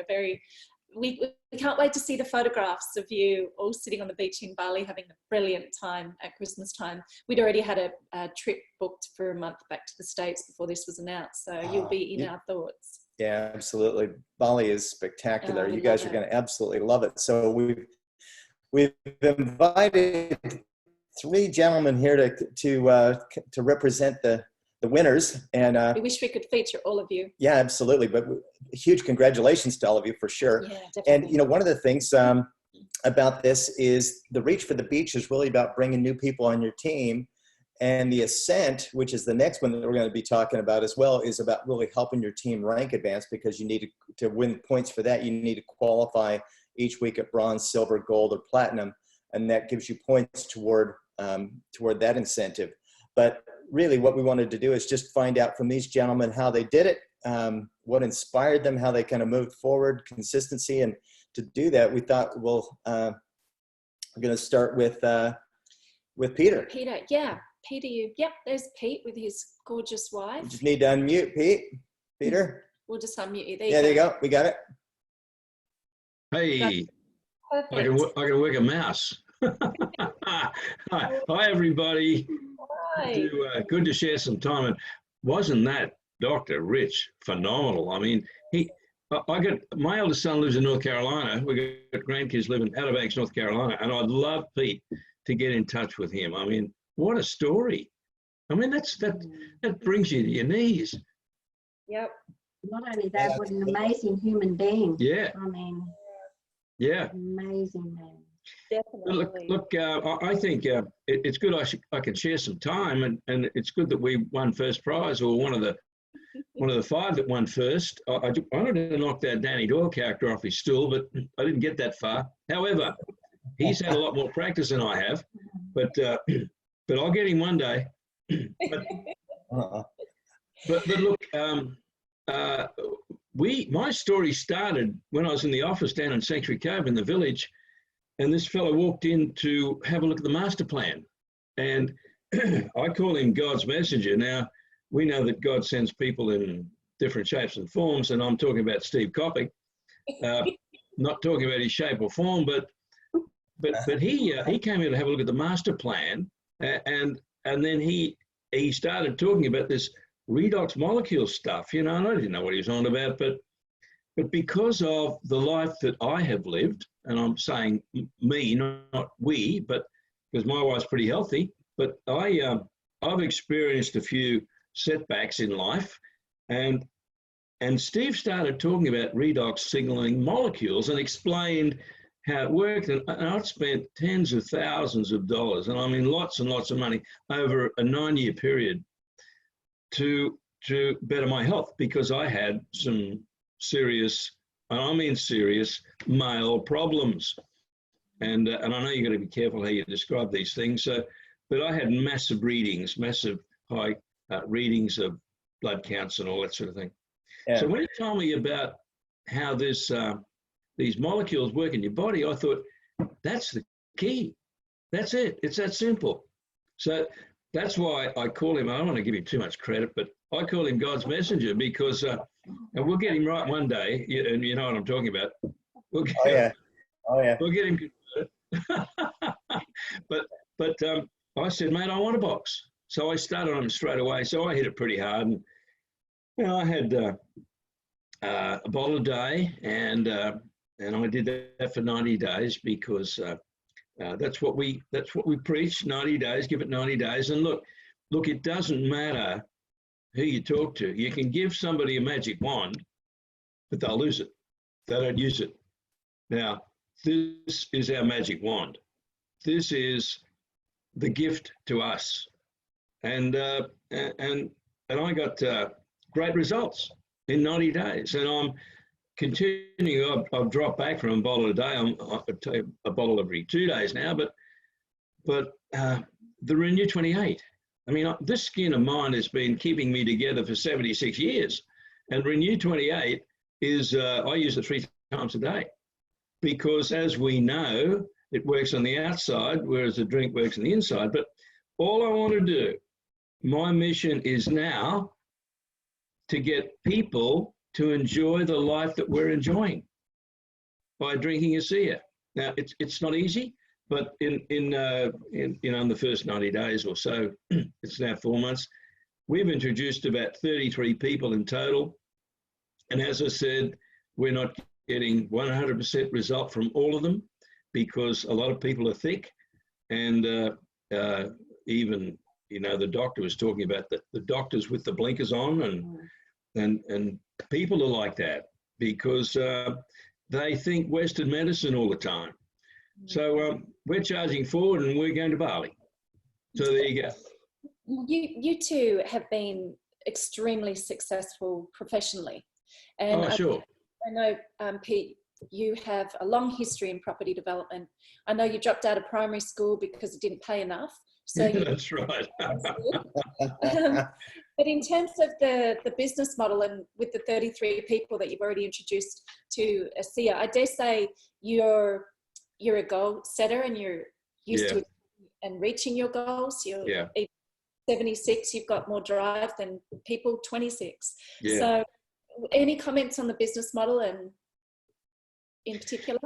we can't wait to see the photographs of you all sitting on the beach in Bali having a brilliant time at Christmas time. We'd already had a trip booked for a month back to the States before this was announced, so you'll be in our thoughts. Yeah, absolutely. Bali is spectacular. You guys are going to absolutely love it. So we've invited 3 gentlemen here to represent the winners, and we wish we could feature all of you. Yeah, absolutely. But huge congratulations to all of you for sure. Yeah, definitely. And you know, one of the things about this is the Reach for the Beach is really about bringing new people on your team, and the Ascent, which is the next one that we're going to be talking about as well, is about really helping your team rank advance, because you need to win points for that. You need to qualify each week at bronze, silver, gold, or platinum, and that gives you points toward that incentive. But really what we wanted to do is just find out from these gentlemen how they did it, what inspired them, how they kind of moved forward, consistency. And to do that, we thought, well, we're going to start with with Peter. Peter, yeah. Peter, yep, there's Pete with his gorgeous wife. You just need to unmute, Peter. We'll just unmute you. There you go. We got it. Hey, Perfect. I can work a mouse. Hi, everybody. Hi. Good to share some time. And wasn't that Dr. Rich phenomenal? I mean, I got my eldest son lives in North Carolina. We got grandkids living in Outer Banks, North Carolina, and I'd love Pete to get in touch with him. I mean, what a story! I mean, that brings you to your knees. Yep. Not only that, what an amazing human being. Yeah. I mean, yeah. Amazing man. Definitely. Look, I think it's good I can share some time, and it's good that we won first prize, or one of the 5 that won first. I wanted to knock that Danny Doyle character off his stool, but I didn't get that far. However, he's had a lot more practice than I have, but I'll get him one day. But look, my story started when I was in the office down in Sanctuary Cove in the village, and this fellow walked in to have a look at the master plan, and I call him God's messenger. Now, we know that God sends people in different shapes and forms, and I'm talking about Steve Kopic, not talking about his shape or form, but he came in to have a look at the master plan, and then he started talking about this redox molecule stuff, and I didn't know what he was on about, but because of the life that I have lived, and I'm saying me, not we, but because my wife's pretty healthy, but I've experienced a few setbacks in life, and Steve started talking about redox signaling molecules and explained how it worked, and I'd spent tens of thousands of dollars, and I mean lots and lots of money over a 9-year period to better my health, because I had some serious, and I mean serious, male problems. And I know you've got to be careful how you describe these things. So, but I had massive readings, massive high readings of blood counts and all that sort of thing. Yeah. So when you told me about how these molecules work in your body, I thought, that's the key. That's it. It's that simple. So that's why I call him, I don't want to give him too much credit, but I call him God's messenger, because, and we'll get him right one day, and you know what I'm talking about. We'll get, We'll get him. but I said, mate, I want a box. So I started on him straight away. So I hit it pretty hard, and I had a bottle a day, and I did that for 90 days, because that's what we preach. 90 days, give it 90 days, and look, it doesn't matter who you talk to. You can give somebody a magic wand, but they'll lose it. They don't use it. Now, this is our magic wand. This is the gift to us, and I got great results in 90 days, and I'm continuing. I've dropped back from a bottle a day. I take a bottle every 2 days now, but the Renew 28. I mean, this skin of mine has been keeping me together for 76 years, and Renew 28 is I use it 3 times a day, because as we know, it works on the outside, whereas the drink works on the inside. But all I want to do, my mission is now to get people to enjoy the life that we're enjoying by drinking ASEA. Now, it's not easy, but in the first 90 days or so, it's now 4 months, we've introduced about 33 people in total. And as I said, we're not getting 100% result from all of them, because a lot of people are thick, and even the doctor was talking about the doctors with the blinkers on, and people are like that because they think Western medicine all the time. So we're charging forward, and we're going to Bali. So there you go. You two have been extremely successful professionally, and sure. I know, Pete, you have a long history in property development. I know you dropped out of primary school because it didn't pay enough. So that's right. But in terms of the business model, and with the 33 people that you've already introduced to ASEA, I dare say you're a goal setter, and you're used to and reaching your goals. You're Yeah. 76, you've got more drive than people 26. Yeah. So any comments on the business model and in particular?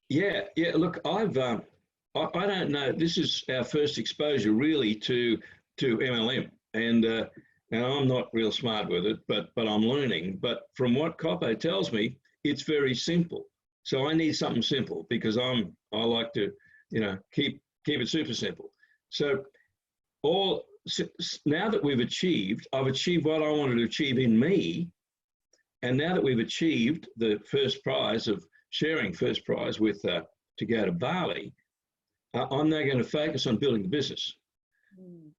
Yeah. Look, I don't know. This is our first exposure really to MLM, and I'm not real smart with it, but I'm learning. But from what Coppo tells me, it's very simple. So I need something simple because I like to, keep it super simple. So now that I've achieved what I wanted to achieve in me, and now that we've achieved the first prize of sharing first prize with to go to Bali, I'm now going to focus on building the business.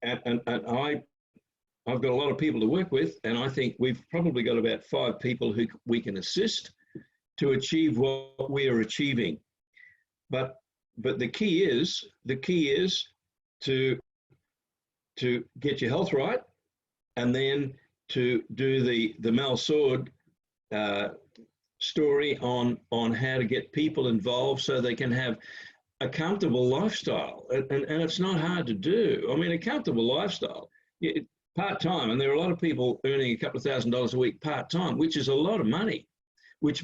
And I've got a lot of people to work with, and I think we've probably got about 5 people who we can assist to achieve what we are achieving. But the key is to get your health right, and then to do the Mel Sword story on how to get people involved so they can have a comfortable lifestyle. And it's not hard to do. I mean, a comfortable lifestyle, part-time, and there are a lot of people earning a couple of $1,000s a week part-time, which is a lot of money, which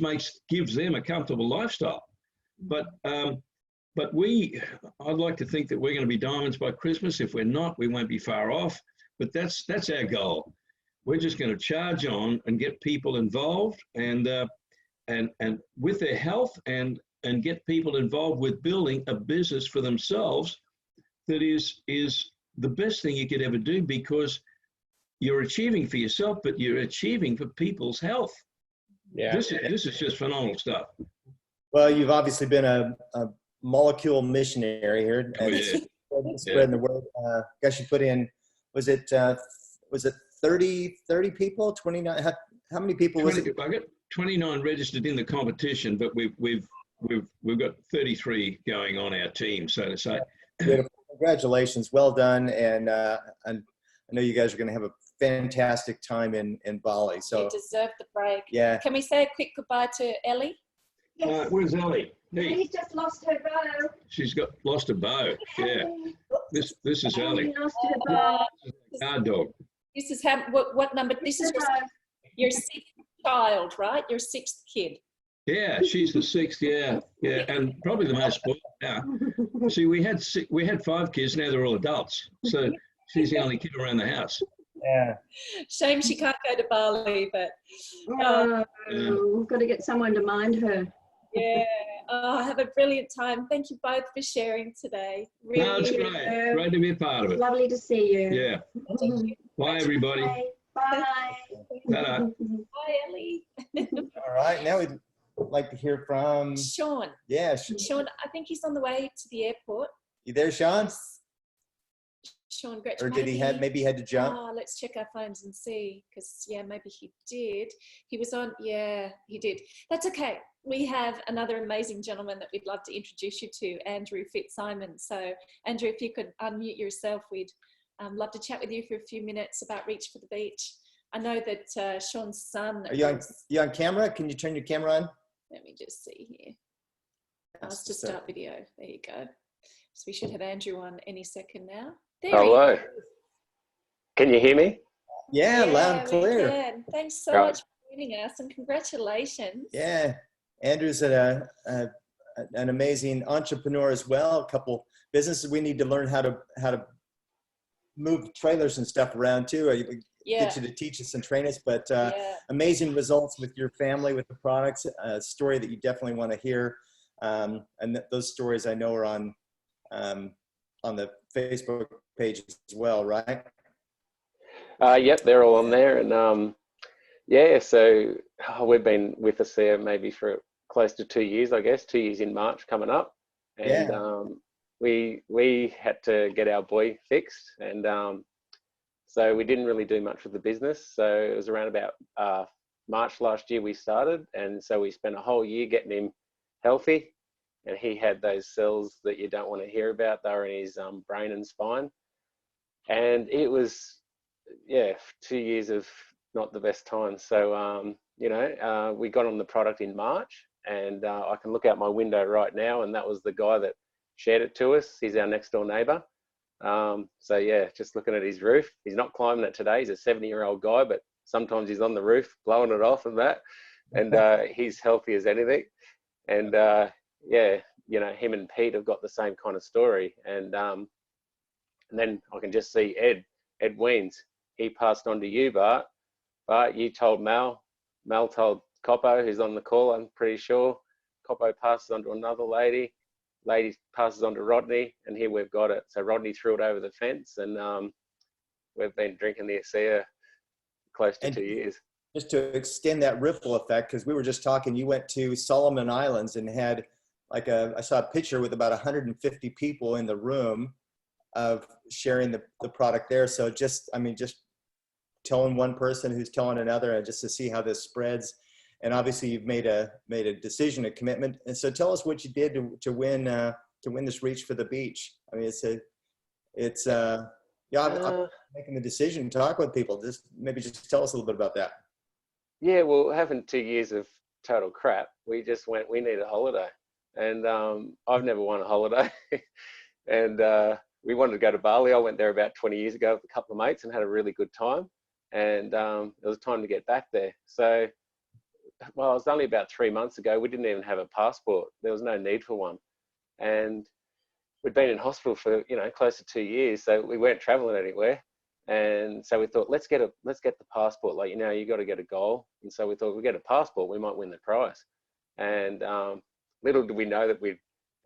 gives them a comfortable lifestyle. But I'd like to think that we're going to be diamonds by Christmas. If we're not, we won't be far off. But that's our goal. We're just going to charge on and get people involved and with their health and get people involved with building a business for themselves that is the best thing you could ever do, because you're achieving for yourself, but you're achieving for people's health. Yeah. This is just phenomenal stuff. Well, you've obviously been a molecule missionary here, and spreading the word. Gosh, you put in, was it 30 people, 29? How many people was it? I got 29 registered in the competition, but we've got 33 going on our team, so to say. Beautiful. Congratulations, well done, and I know you guys are going to have a fantastic time in Bali. So you deserve the break. Yeah. Can we say a quick goodbye to Ellie? Yes. Where's Ellie? Ellie's just lost her bow. She's lost a bow. Yeah. This is Ellie. Lost her bow. Guard dog. This is what number? This is your 6th child, right? Your 6th kid. Yeah, she's the 6th. Yeah, and probably the most spoiled now. See, we had 5 kids. Now they're all adults. So she's the only kid around the house. Yeah. Shame she can't go to Bali, but we've got to get someone to mind her. Yeah. Have a brilliant time. Thank you both for sharing today. Really, no, it's great. Great to be a part of it. Lovely to see you. Yeah. Bye, everybody. Bye. Ta-da. Bye, Ellie. All right. Now we'd like to hear from Sean. Yeah. Sean, I think he's on the way to the airport. You there, Sean? Sean Gretsch. Or did maybe he had to jump? Let's check our phones and see, because maybe he did. He was on, he did. That's okay. We have another amazing gentleman that we'd love to introduce you to, Andrew Fitzsimon. So Andrew, if you could unmute yourself, we'd love to chat with you for a few minutes about Reach for the Beach. I know that Sean's son. Are you on camera? Can you turn your camera on? Let me just see here. Ask to start video. There you go. So we should have Andrew on any second now. There Hello. Can you hear me? Yeah, loud and clear. Can. Thanks so much for joining us, and congratulations. Yeah, Andrew's an amazing entrepreneur as well. A couple businesses. We need to learn how to move trailers and stuff around too. Get you to teach us and train us, but amazing results with your family, with the products. A story that you definitely want to hear, and those stories I know are on the Facebook page as well, right? Yep, they're all on there, and so we've been with ASEA maybe for close to 2 years, I guess. 2 years in March coming up, and we had to get our boy fixed, and so we didn't really do much with the business. So it was around about March last year we started, and so we spent a whole year getting him healthy. And he had those cells that you don't want to hear about. They were in his brain and spine. And it was, 2 years of not the best time. So, we got on the product in March, and I can look out my window right now, and that was the guy that shared it to us. He's our next door neighbor. So yeah, just looking at his roof. He's not climbing it today. He's a 70-year-old guy, but sometimes he's on the roof blowing it off and that. And he's healthy as anything. And yeah, you know, him and Pete have got the same kind of story. And then I can just see Ed Weens. He passed on to you, Bart. Bart, you told Mel. Mel told Coppo, who's on the call, I'm pretty sure. Coppo passes on to another lady. Lady passes on to Rodney, and here we've got it. So Rodney threw it over the fence, and we've been drinking the ASEA close to 2 years. Just to extend that ripple effect, because we were just talking, you went to Solomon Islands and had like I saw a picture with about 150 people in the room of sharing the product there. So just, I mean, just telling one person who's telling another, and just to see how this spreads. And obviously you've made a decision, a commitment. And so tell us what you did to win this Reach for the Beach. I mean, I'm making the decision to talk with people. Maybe just tell us a little bit about that. Yeah, well, having 2 years of total crap, we just went, we need a holiday. And I've never won a holiday. And we wanted to go to Bali. I went there about 20 years ago with a couple of mates and had a really good time. And it was time to get back there. So, well, it was only about 3 months ago. We didn't even have a passport. There was no need for one. And we'd been in hospital for, you know, close to 2 years. So we weren't traveling anywhere. And so we thought, let's get the passport. Like, you know, you got to get a goal. And so we thought, we get a passport, we might win the prize. And little did we know that we'd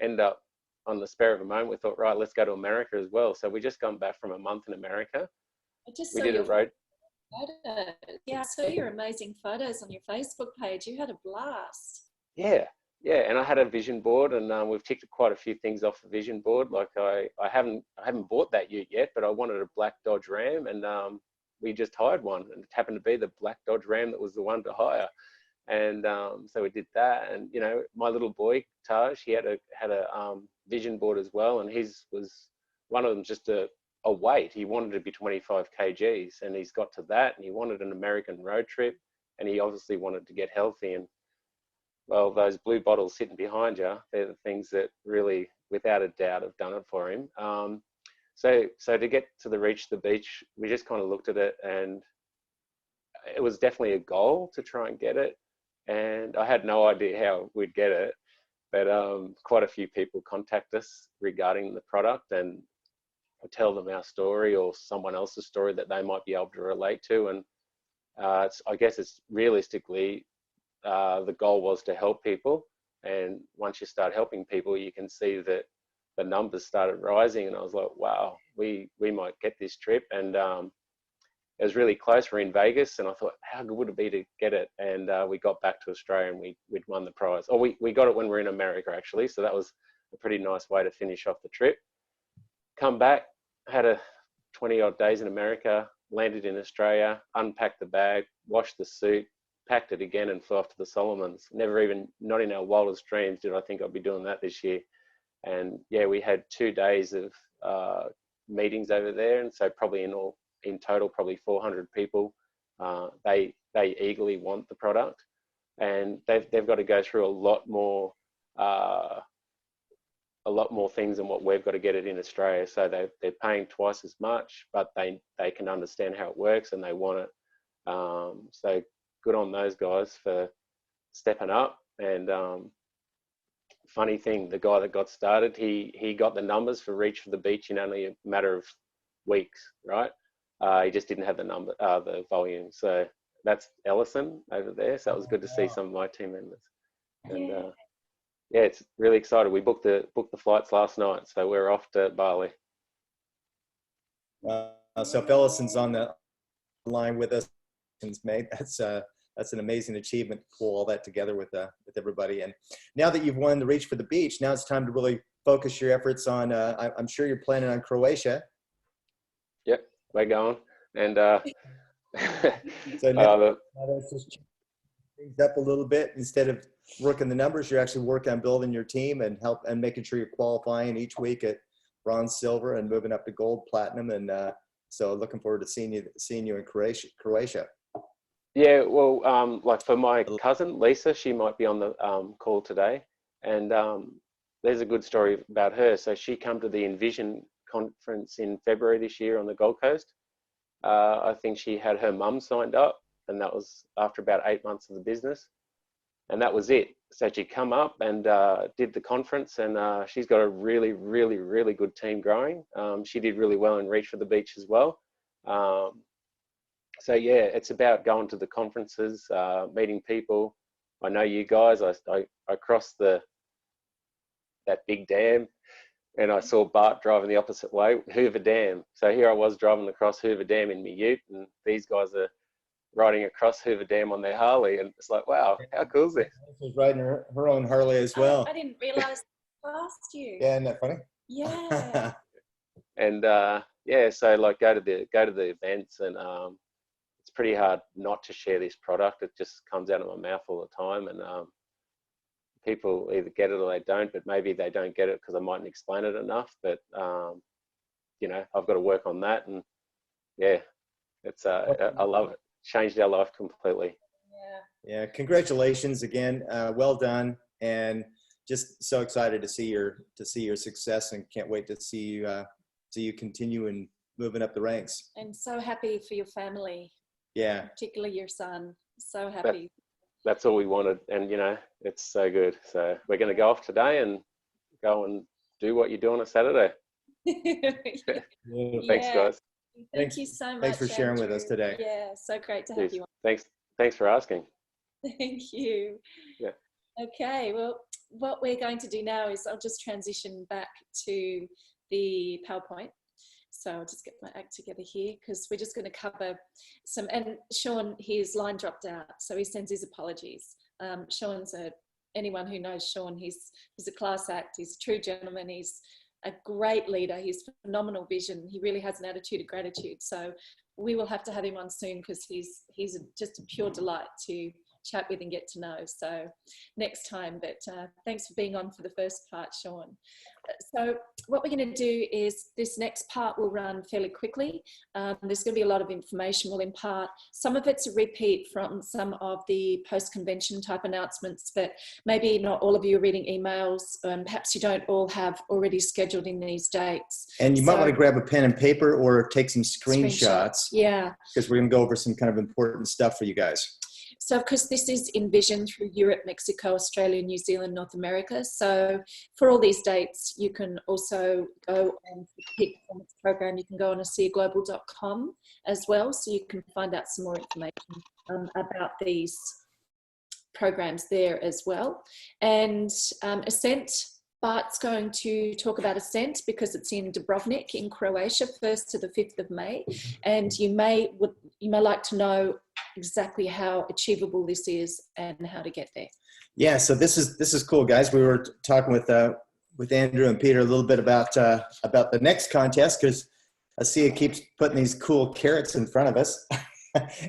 end up on the spur of a moment. We thought, right, let's go to America as well. So we just come back from a month in America. We did a road. Photos. Yeah, I saw your amazing photos on your Facebook page. You had a blast. Yeah, and I had a vision board, and we've ticked quite a few things off the vision board. Like I haven't bought that ute yet, but I wanted a black Dodge Ram, and we just hired one, and it happened to be the black Dodge Ram that was the one to hire. And so we did that, and you know, my little boy Taj, he had a vision board as well, and his was one of them just a weight. He wanted to be 25 kgs, and he's got to that, and he wanted an American road trip, and he obviously wanted to get healthy. And well, those blue bottles sitting behind you, they're the things that really, without a doubt, have done it for him. So to get to the Reach the Beach, we just kind of looked at it, and it was definitely a goal to try and get it. And I had no idea how we'd get it, but quite a few people contact us regarding the product, and I tell them our story or someone else's story that they might be able to relate to. And I guess it's realistically, the goal was to help people. And once you start helping people, you can see that the numbers started rising. And I was like, wow, we might get this trip. And it was really close. We're in Vegas, and I thought, how good would it be to get it? And we got back to Australia, and we'd won the prize. Or we got it when we were in America, actually. So that was a pretty nice way to finish off the trip. Come back, had a 20 odd days in America, landed in Australia, unpacked the bag, washed the suit, packed it again, and flew off to the Solomons. Never even, not in our wildest dreams, did I think I'd be doing that this year. And yeah, we had 2 days of meetings over there. And so probably in total, probably 400 people. They eagerly want the product, and they've got to go through a lot more things than what we've got to get it in Australia. So they're paying twice as much, but they can understand how it works, and they want it. So good on those guys for stepping up. And funny thing, the guy that got started, he got the numbers for Reach for the Beach in only a matter of weeks, right? He just didn't have the volume. So that's Ellison over there. So it was good to see some of my team members. And yeah, it's really excited. We booked the flights last night, so we're off to Bali. So if Ellison's on the line with us, mate, that's an amazing achievement to pull all that together with everybody. And now that you've won the Reach for the Beach, now it's time to really focus your efforts on. I'm sure you're planning on Croatia. Yep, we're going, and so now that's just things up a little bit. Instead of working the numbers, you're actually working on building your team and making sure you're qualifying each week at bronze, silver, and moving up to gold, platinum. And so looking forward to seeing you in Croatia. Yeah, well, like for my cousin Lisa, she might be on the call today, and there's a good story about her. So she came to the Envision conference in February this year on the Gold Coast. I think she had her mum signed up, and that was after about 8 months of the business. And that was it. So she come up and did the conference, and she's got a really, really, really good team growing. She did really well in Reach for the Beach as well. So yeah, it's about going to the conferences, meeting people. I know you guys. I crossed that big dam, and I saw Bart driving the opposite way, Hoover Dam. So here I was driving across Hoover Dam in my ute, and these guys are riding across Hoover Dam on their Harley, and it's like, wow, how cool is this? She's riding her own Harley as well. I didn't realize I asked you. Yeah, isn't that funny? Yeah. And yeah, so like go to the events, and it's pretty hard not to share this product. It just comes out of my mouth all the time, and people either get it or they don't, but maybe they don't get it because I mightn't explain it enough. But you know, I've got to work on that, and yeah, it's I love it. Changed our life completely. Yeah, congratulations again. Well done, and just so excited to see your success, and can't wait to see you continue and moving up the ranks. And so happy for your family. Yeah, particularly your son. So happy. That's all we wanted, and you know, it's so good. So we're going to go off today and go and do what you do on a Saturday. Thanks, guys. Thank you so much. Thanks for sharing Andrew. with us today. Yeah, so great to have you on. Thanks for asking. Thank you. Yeah. Okay, well, what we're going to do now is I'll just transition back to the PowerPoint. So I'll just get my act together here, because we're just going to cover some, and Sean, his line dropped out, so he sends his apologies. Sean's anyone who knows Sean, he's a class act, he's a true gentleman, he's a great leader, he's phenomenal vision, he really has an attitude of gratitude. So we will have to have him on soon, because he's just a pure delight to chat with and get to know. So next time, but thanks for being on for the first part, Sean. So what we're going to do is this next part will run fairly quickly. There's going to be a lot of information we'll impart. Some of it's a repeat from some of the post-convention type announcements, but maybe not all of you are reading emails. Perhaps you don't all have already scheduled in these dates. And you might want to grab a pen and paper or take some screenshots. Yeah. Because we're going to go over some kind of important stuff for you guys. So because this is envisioned through Europe, Mexico, Australia, New Zealand, North America. So for all these dates, you can also go on the peak performance program. You can go on ASEAGlobal.com as well. So you can find out some more information about these programs there as well. And Ascent, Bart's going to talk about Ascent because it's in Dubrovnik in Croatia, 1st to the 5th of May. And you may like to know exactly how achievable this is and how to get there. Yeah, so this is cool, guys. We were talking with Andrew and Peter a little bit about the next contest, because ASEA keeps putting these cool carrots in front of us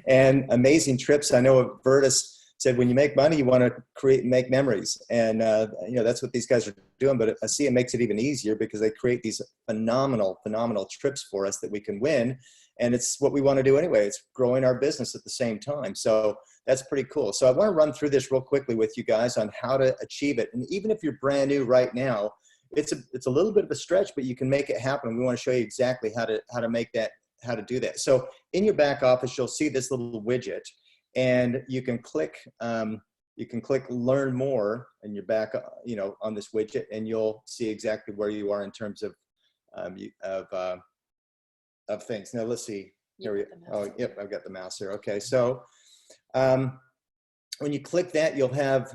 and amazing trips. I know Vertus said when you make money, you want to make memories, and you know, that's what these guys are doing. But ASEA makes it even easier because they create these phenomenal trips for us that we can win. And it's what we want to do anyway. It's growing our business at the same time. So that's pretty cool. So I want to run through this real quickly with you guys on how to achieve it. And even if you're brand new right now, it's a little bit of a stretch, but you can make it happen. We want to show you exactly how to make that, how to do that. So in your back office, you'll see this little widget, and you can click learn more in your back, you know, on this widget, and you'll see exactly where you are in terms of things. Now let's see. Oh, yep, I've got the mouse here. Okay, so when you click that, you'll have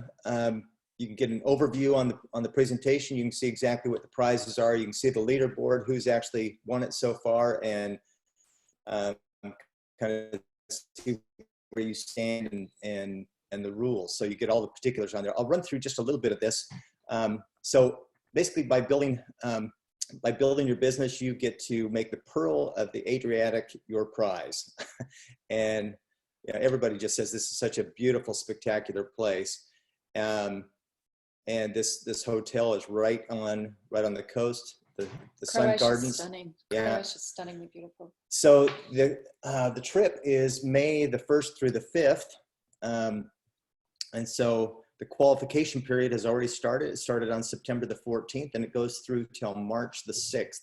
you can get an overview on the presentation. You can see exactly what the prizes are. You can see the leaderboard, who's actually won it so far, and kind of see where you stand and the rules. So you get all the particulars on there. I'll run through just a little bit of this. So basically, by building your business, you get to make the Pearl of the Adriatic your prize. And you know, everybody just says this is such a beautiful, spectacular place. And this hotel is right on the coast. The Sun Gardens. Stunning. Yeah. Croatia's stunningly beautiful. So the trip is May the 1st through the 5th. And so the qualification period has already started. It started on September the 14th, and it goes through till March the 6th.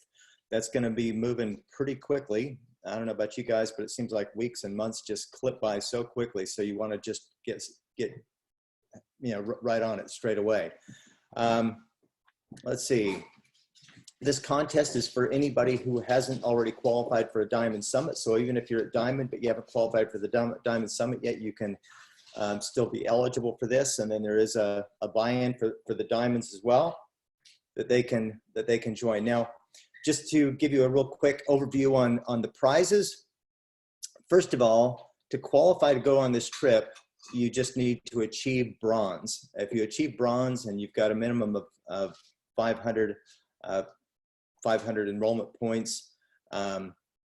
that's going to be moving pretty quickly. I don't know about you guys, but it seems like weeks and months just clip by so quickly. So you want to just get right on it straight away. Let's see. This contest is for anybody who hasn't already qualified for a Diamond Summit. So even if you're at Diamond, but you haven't qualified for the Diamond Summit yet, you can still be eligible for this. And then there is a buy-in for the Diamonds as well that they can join. Now, just to give you a real quick overview on the prizes. First of all, to qualify to go on this trip, you just need to achieve bronze. If you achieve bronze and you've got a minimum of 500 enrollment points,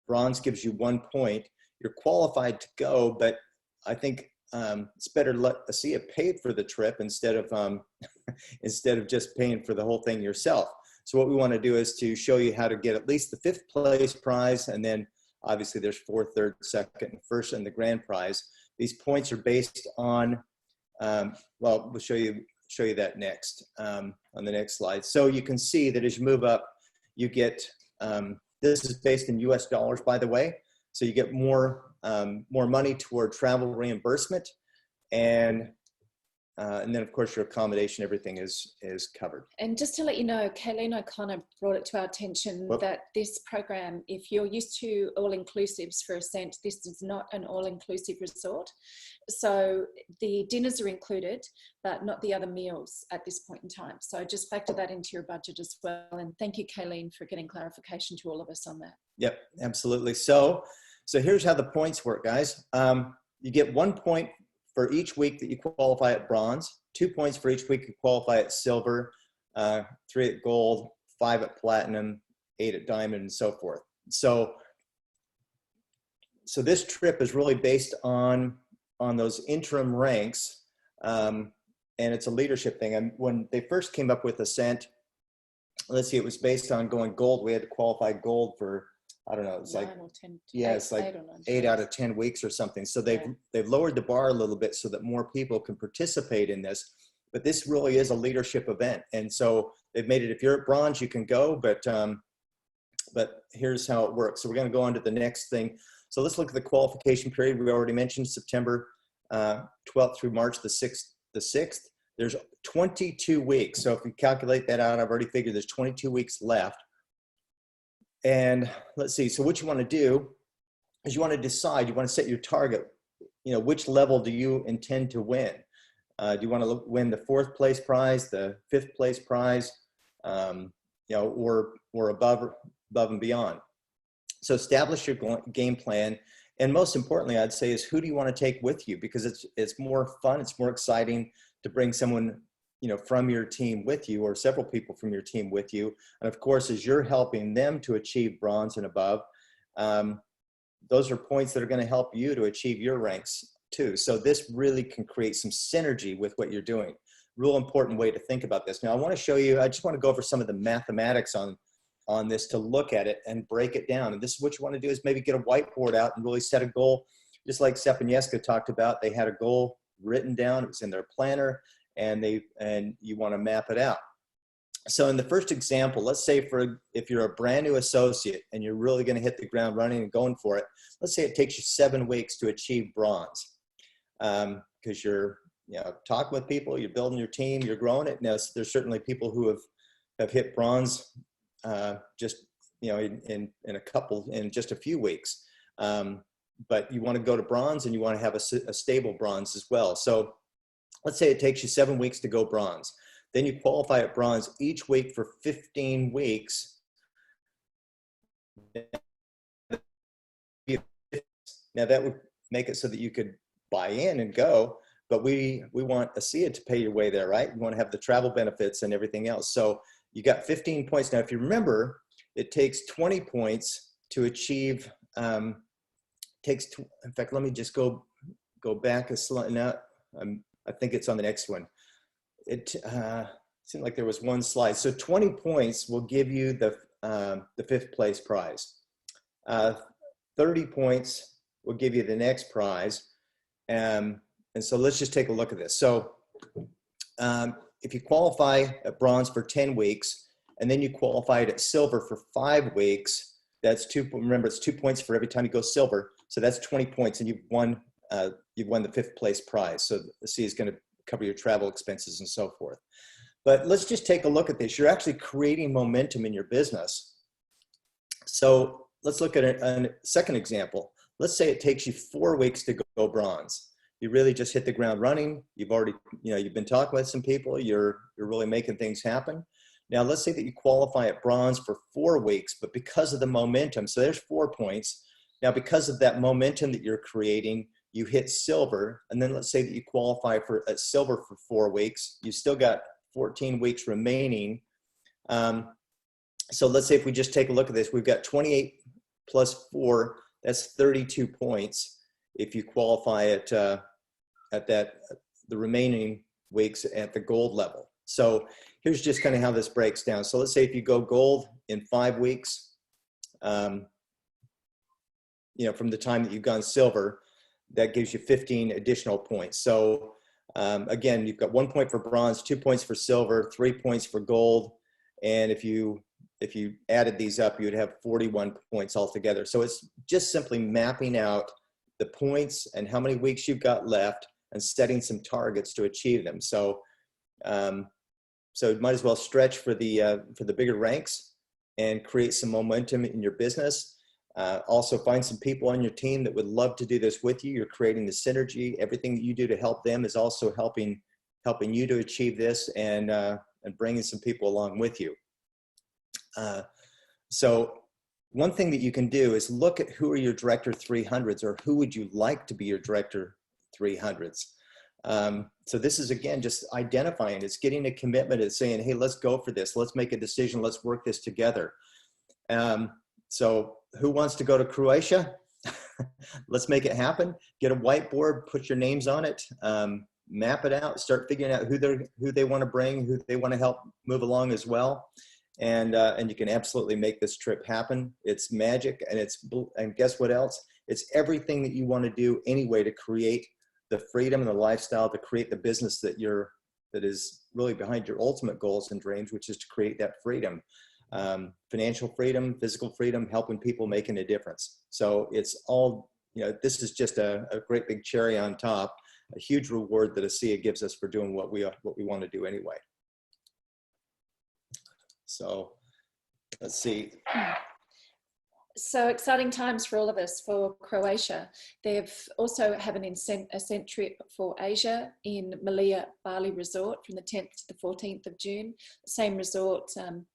bronze gives you 1 point. You're qualified to go, but I think it's better to let ASEA pay for the trip instead of just paying for the whole thing yourself. So what we want to do is to show you how to get at least the 5th place prize, and then obviously there's 4th, 3rd, 2nd, and 1st, and the grand prize. These points are based on, well, we'll show you that next on the next slide. So you can see that as you move up, you get, this is based in US dollars, by the way. So you get more money toward travel reimbursement, and then of course your accommodation, everything is covered. And just to let you know, Kayleen O'Connor brought it to our attention that this program, if you're used to all-inclusives for Ascent, this is not an all-inclusive resort. So the dinners are included, but not the other meals at this point in time. So just factor that into your budget as well. And thank you, Kayleen, for getting clarification to all of us on that. Yep, absolutely. So here's how the points work, guys. You get 1 point for each week that you qualify at bronze, 2 points for each week you qualify at silver, 3 at gold, 5 at platinum, 8 at diamond, and so forth. So this trip is really based on those interim ranks, and it's a leadership thing. And when they first came up with Ascent, let's see, it was based on going gold. We had to qualify gold for, I don't know, it's like, it's like 8 out of 10 weeks or something. So they've lowered the bar a little bit so that more people can participate in this. But this really is a leadership event. And so they've made it, if you're at bronze, you can go, but here's how it works. So we're going to go on to the next thing. So let's look at the qualification period. We already mentioned September 12th through March the 6th. There's 22 weeks. So if you calculate that out, I've already figured there's 22 weeks left. And let's see, so what you want to do is you want to decide, you want to set your target, which level do you intend to win? Do you want to win the 4th place prize, the 5th place prize, or above and beyond? So establish your game plan. And most importantly, I'd say, is who do you want to take with you? Because it's more fun, it's more exciting to bring someone from your team with you, or several people from your team with you. And of course, as you're helping them to achieve bronze and above, those are points that are going to help you to achieve your ranks too. So this really can create some synergy with what you're doing. Real important way to think about this. Now I want to show you, I just want to go over some of the mathematics on this to look at it and break it down. And this is what you want to do, is maybe get a whiteboard out and really set a goal. Just like Steph and Jeska talked about, they had a goal written down, it was in their planner, and you want to map it out. So in the first example, let's say if you're a brand new associate and you're really going to hit the ground running and going for it, let's say it takes you 7 weeks to achieve bronze, because you're talking with people, you're building your team, you're growing it. Now there's certainly people who have hit bronze just in just a few weeks, but you want to go to bronze and you want to have a stable bronze as well. So let's say it takes you 7 weeks to go bronze. Then you qualify at bronze each week for 15 weeks. Now that would make it so that you could buy in and go, but we want ASEA to pay your way there, right? We want to have the travel benefits and everything else. So you got 15 points. Now, if you remember, it takes 20 points to achieve, in fact, let me just go back a slide. Now, I think it's on the next one. It seemed like there was one slide. So 20 points will give you the 5th place prize. 30 points will give you the next prize. And so let's just take a look at this. So if you qualify at bronze for 10 weeks, and then you qualified at silver for 5 weeks, that's remember, it's 2 points for every time you go silver. So that's 20 points, and you've won the 5th place prize. So ASEA is going to cover your travel expenses and so forth. But let's just take a look at this. You're actually creating momentum in your business. So let's look at a second example. Let's say it takes you 4 weeks to go bronze. You really just hit the ground running. You've already, you've been talking with some people. You're really making things happen. Now, let's say that you qualify at bronze for 4 weeks, but because of the momentum, so there's 4 points. Now, because of that momentum that you're creating, you hit silver. And then let's say that you qualify for silver for 4 weeks. You still got 14 weeks remaining. So let's say if we just take a look at this, we've got 28 plus 4, that's 32 points. If you qualify at the remaining weeks at the gold level. So here's just kind of how this breaks down. So let's say if you go gold in 5 weeks, from the time that you've gone silver, that gives you 15 additional points. So again, you've got 1 point for bronze, 2 points for silver, 3 points for gold. And if you added these up, you would have 41 points altogether. So it's just simply mapping out the points and how many weeks you've got left and setting some targets to achieve them. So so you might as well stretch for the bigger ranks and create some momentum in your business. Also find some people on your team that would love to do this with you. You're creating the synergy. Everything that you do to help them is also helping you to achieve this, and bringing some people along with you. So one thing that you can do is look at who are your Director 300s, or who would you like to be your Director 300s. So this is, again, just identifying. It's getting a commitment. It's saying, hey, let's go for this. Let's make a decision. Let's work this together. So who wants to go to Croatia? Let's make it happen. Get a whiteboard, put your names on it, map it out, start figuring out who they want to bring, who they want to help move along as well. And you can absolutely make this trip happen. It's magic, and guess what else? It's everything that you want to do anyway to create the freedom and the lifestyle, to create the business that is really behind your ultimate goals and dreams, which is to create that freedom, financial freedom, physical freedom, helping people, making a difference. So it's all, this is just a great big cherry on top, a huge reward that ASEA gives us for doing what we want to do anyway. So let's see. So exciting times for all of us for Croatia. They've also have an Ascent trip for Asia in Malia Bali Resort from the 10th to the 14th of June. Same resort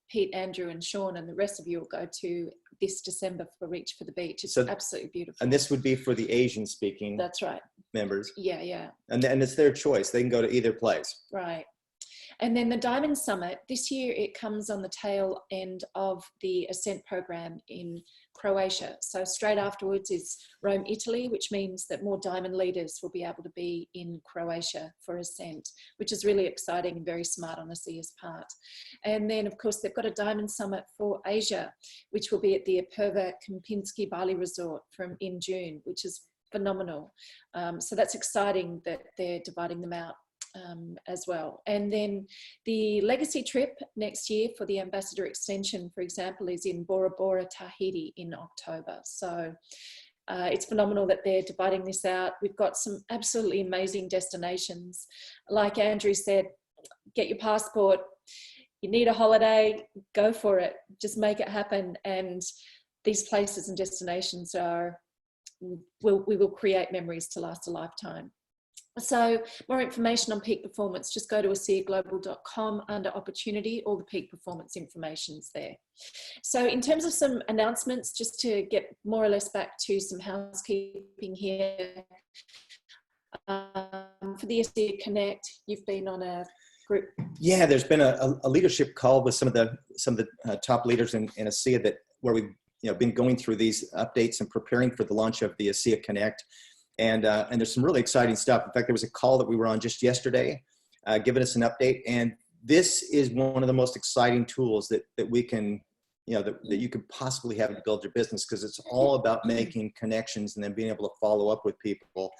Pete, Andrew and Sean and the rest of you will go to this December for Reach for the Beach. It's absolutely beautiful. And this would be for the Asian speaking That's right. members. Yeah, yeah. And it's their choice. They can go to either place. Right. And then the Diamond Summit, this year it comes on the tail end of the Ascent program in Croatia. So straight afterwards is Rome, Italy, which means that more Diamond leaders will be able to be in Croatia for Ascent, which is really exciting and very smart on ASEA's part. And then, of course, they've got a Diamond Summit for Asia, which will be at the Apurva Kempinski Bali Resort in June, which is phenomenal. So that's exciting that they're dividing them out as well. And then the legacy trip next year for the Ambassador Extension, for example, is in Bora Bora, Tahiti in October. So it's phenomenal that they're dividing this out. We've got some absolutely amazing destinations. Like Andrew said, get your passport. You need a holiday, go for it. Just make it happen. And these places and destinations we will create memories to last a lifetime. So more information on peak performance, just go to ASEAglobal.com under opportunity. All the peak performance information's there. So in terms of some announcements, just to get more or less back to some housekeeping here. For the ASEA Connect, you've been on a group. Yeah, there's been a leadership call with some of the top leaders in ASEA where we've been going through these updates and preparing for the launch of the ASEA Connect. And there's some really exciting stuff. In fact, there was a call that we were on just yesterday, giving us an update. And this is one of the most exciting tools that we can, that you could possibly have to build your business, because it's all about making connections and then being able to follow up with people.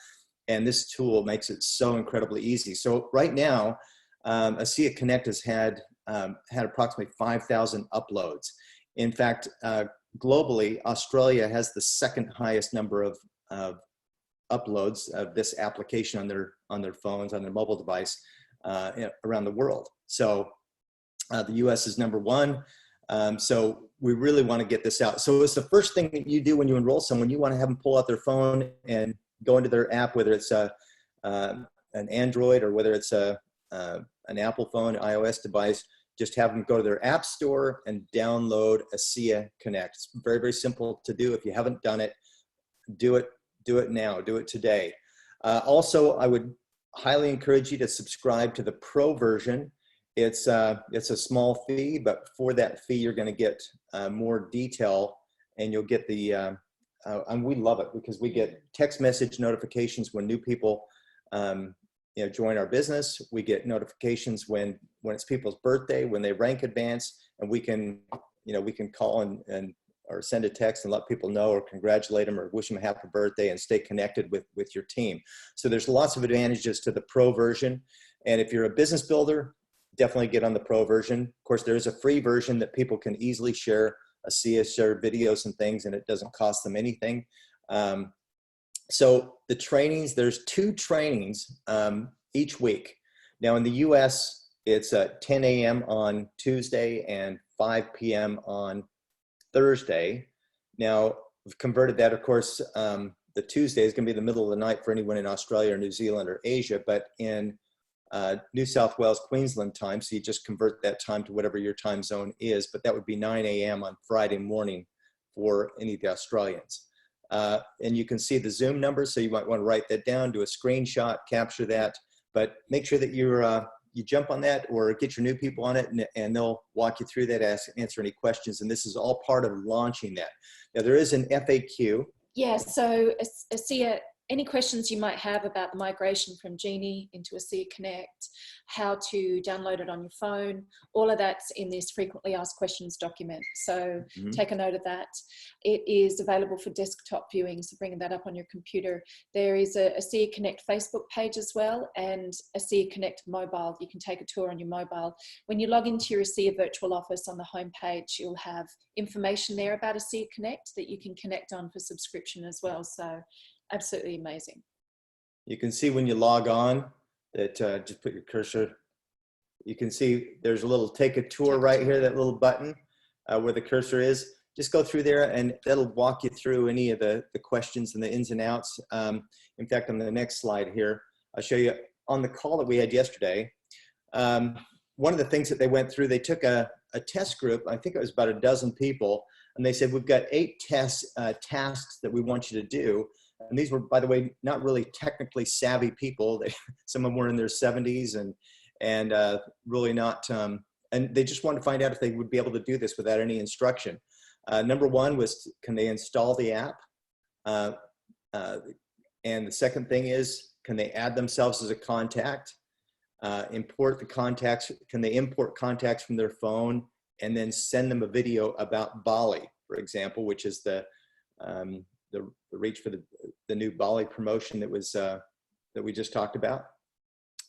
And this tool makes it so incredibly easy. So right now, ASEA Connect has had had approximately 5,000 uploads. In fact, globally, Australia has the second highest number of uploads of this application on their phones, on their mobile device around the world. So the US is number one. So we really want to get this out. So it's the first thing that you do when you enroll someone. You want to have them pull out their phone and go into their app, whether it's an Android or whether it's an Apple phone, iOS device. Just have them go to their app store and download ASEA Connect. It's very, very simple to do. If you haven't done it, do it now, do it today. Also, I would highly encourage you to subscribe to the Pro version. It's a small fee, but for that fee, you're going to get more detail, and you'll get the, and we love it because we get text message notifications when new people join our business. We get notifications when it's people's birthday, when they rank advance, and we can call and or send a text and let people know or congratulate them or wish them a happy birthday and stay connected with your team. So there's lots of advantages to the Pro version. And if you're a business builder, definitely get on the Pro version. Of course, there is a free version that people can easily share share videos and things, and it doesn't cost them anything. So the trainings, there's 2 trainings each week. Now in the US, it's at 10 a.m. on Tuesday and 5 p.m. on Thursday. Now we've converted that, of course, the Tuesday is going to be the middle of the night for anyone in Australia or New Zealand or Asia, but in New South Wales, Queensland time, so you just convert that time to whatever your time zone is, but that would be 9 a.m. on Friday morning for any of the Australians. And you can see the Zoom number, so you might want to write that down, do a screenshot, capture that, but make sure that you jump on that or get your new people on it, and they'll walk you through that, answer any questions, and this is all part of launching that. Now there is an FAQ. Yeah, so ASEA, any questions you might have about the migration from Genie into ASEA Connect, how to download it on your phone, all of that's in this frequently asked questions document. So take a note of that. It is available for desktop viewing, so bringing that up on your computer. There is a ASEA Connect Facebook page as well, and ASEA Connect mobile. You can take a tour on your mobile. When you log into your ASEA virtual office on the home page, you'll have information there about ASEA Connect that you can connect on for subscription as well. So absolutely amazing. You can see when you log on that just put your cursor. You can see there's a little take a tour right here, that little button where the cursor is. Just go through there and that'll walk you through any of the questions and the ins and outs. In fact, on the next slide here, I'll show you on the call that we had yesterday. One of the things that they went through, they took a test group, I think it was about a dozen people, and they said, we've got 8 tasks that we want you to do. And these were, by the way, not really technically savvy people. Some of them were in their 70s and really not, and they just wanted to find out if they would be able to do this without any instruction. Number 1 was, can they install the app? And the second thing is, can they add themselves as a contact? Import the contacts, can they import contacts from their phone and then send them a video about Bali, for example, which is the reach for the new Bali promotion that was that we just talked about.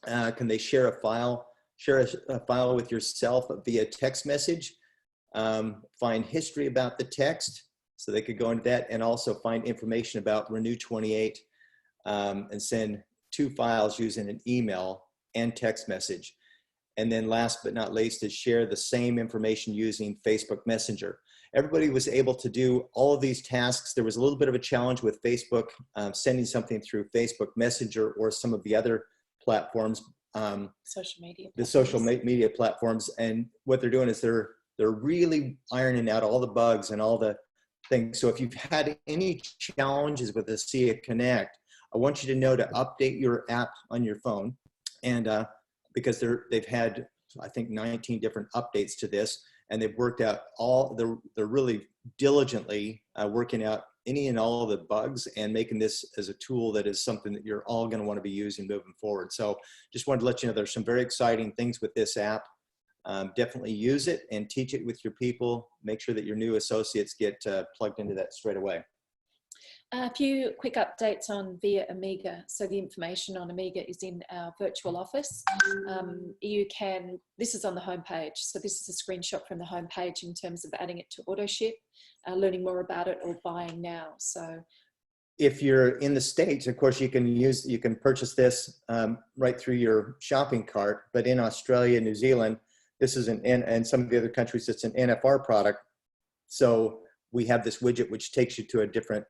Can they share a file with yourself via text message? Find history about the text, so they could go into that, and also find information about Renew 28 and send 2 files using an email and text message. And then last but not least is share the same information using Facebook Messenger. Everybody was able to do all of these tasks. There was a little bit of a challenge with Facebook sending something through Facebook Messenger or some of the other platforms. Social media. The social media platforms. And what they're doing is they're really ironing out all the bugs and all the things. So if you've had any challenges with ASEA Connect, I want you to know to update your app on your phone. And because they've had, I think, 19 different updates to this, and they've worked out they're really diligently working out any and all of the bugs and making this as a tool that is something that you're all going to want to be using moving forward. So just wanted to let you know there's some very exciting things with this app. Definitely use it and teach it with your people. Make sure that your new associates get plugged into that straight away. A few quick updates on Via Omega. So the information on Omega is in our virtual office. This is on the homepage. So this is a screenshot from the homepage in terms of adding it to AutoShip, learning more about it, or buying now. So if you're in the States, of course, you can purchase this right through your shopping cart. But in Australia, New Zealand, this is and some of the other countries, it's an NFR product. So we have this widget which takes you to a different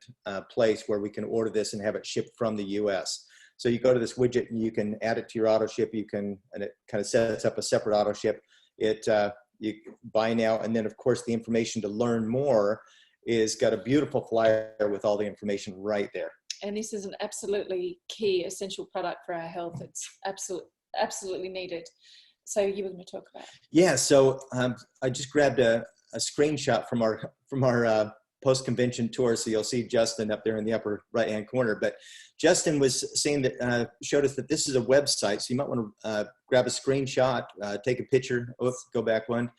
place where we can order this and have it shipped from the US. So you go to this widget and you can add it to your auto ship. And it kind of sets up a separate auto ship. You buy now, and then of course the information to learn more is got a beautiful flyer with all the information right there. And this is an absolutely key essential product for our health. It's absolutely needed. So you were going to talk about it. Yeah. So I just grabbed a screenshot from our post-convention tour. So you'll see Justin up there in the upper right-hand corner. But Justin was saying that, showed us that this is a website. So you might want to grab a screenshot, take a picture, go back one.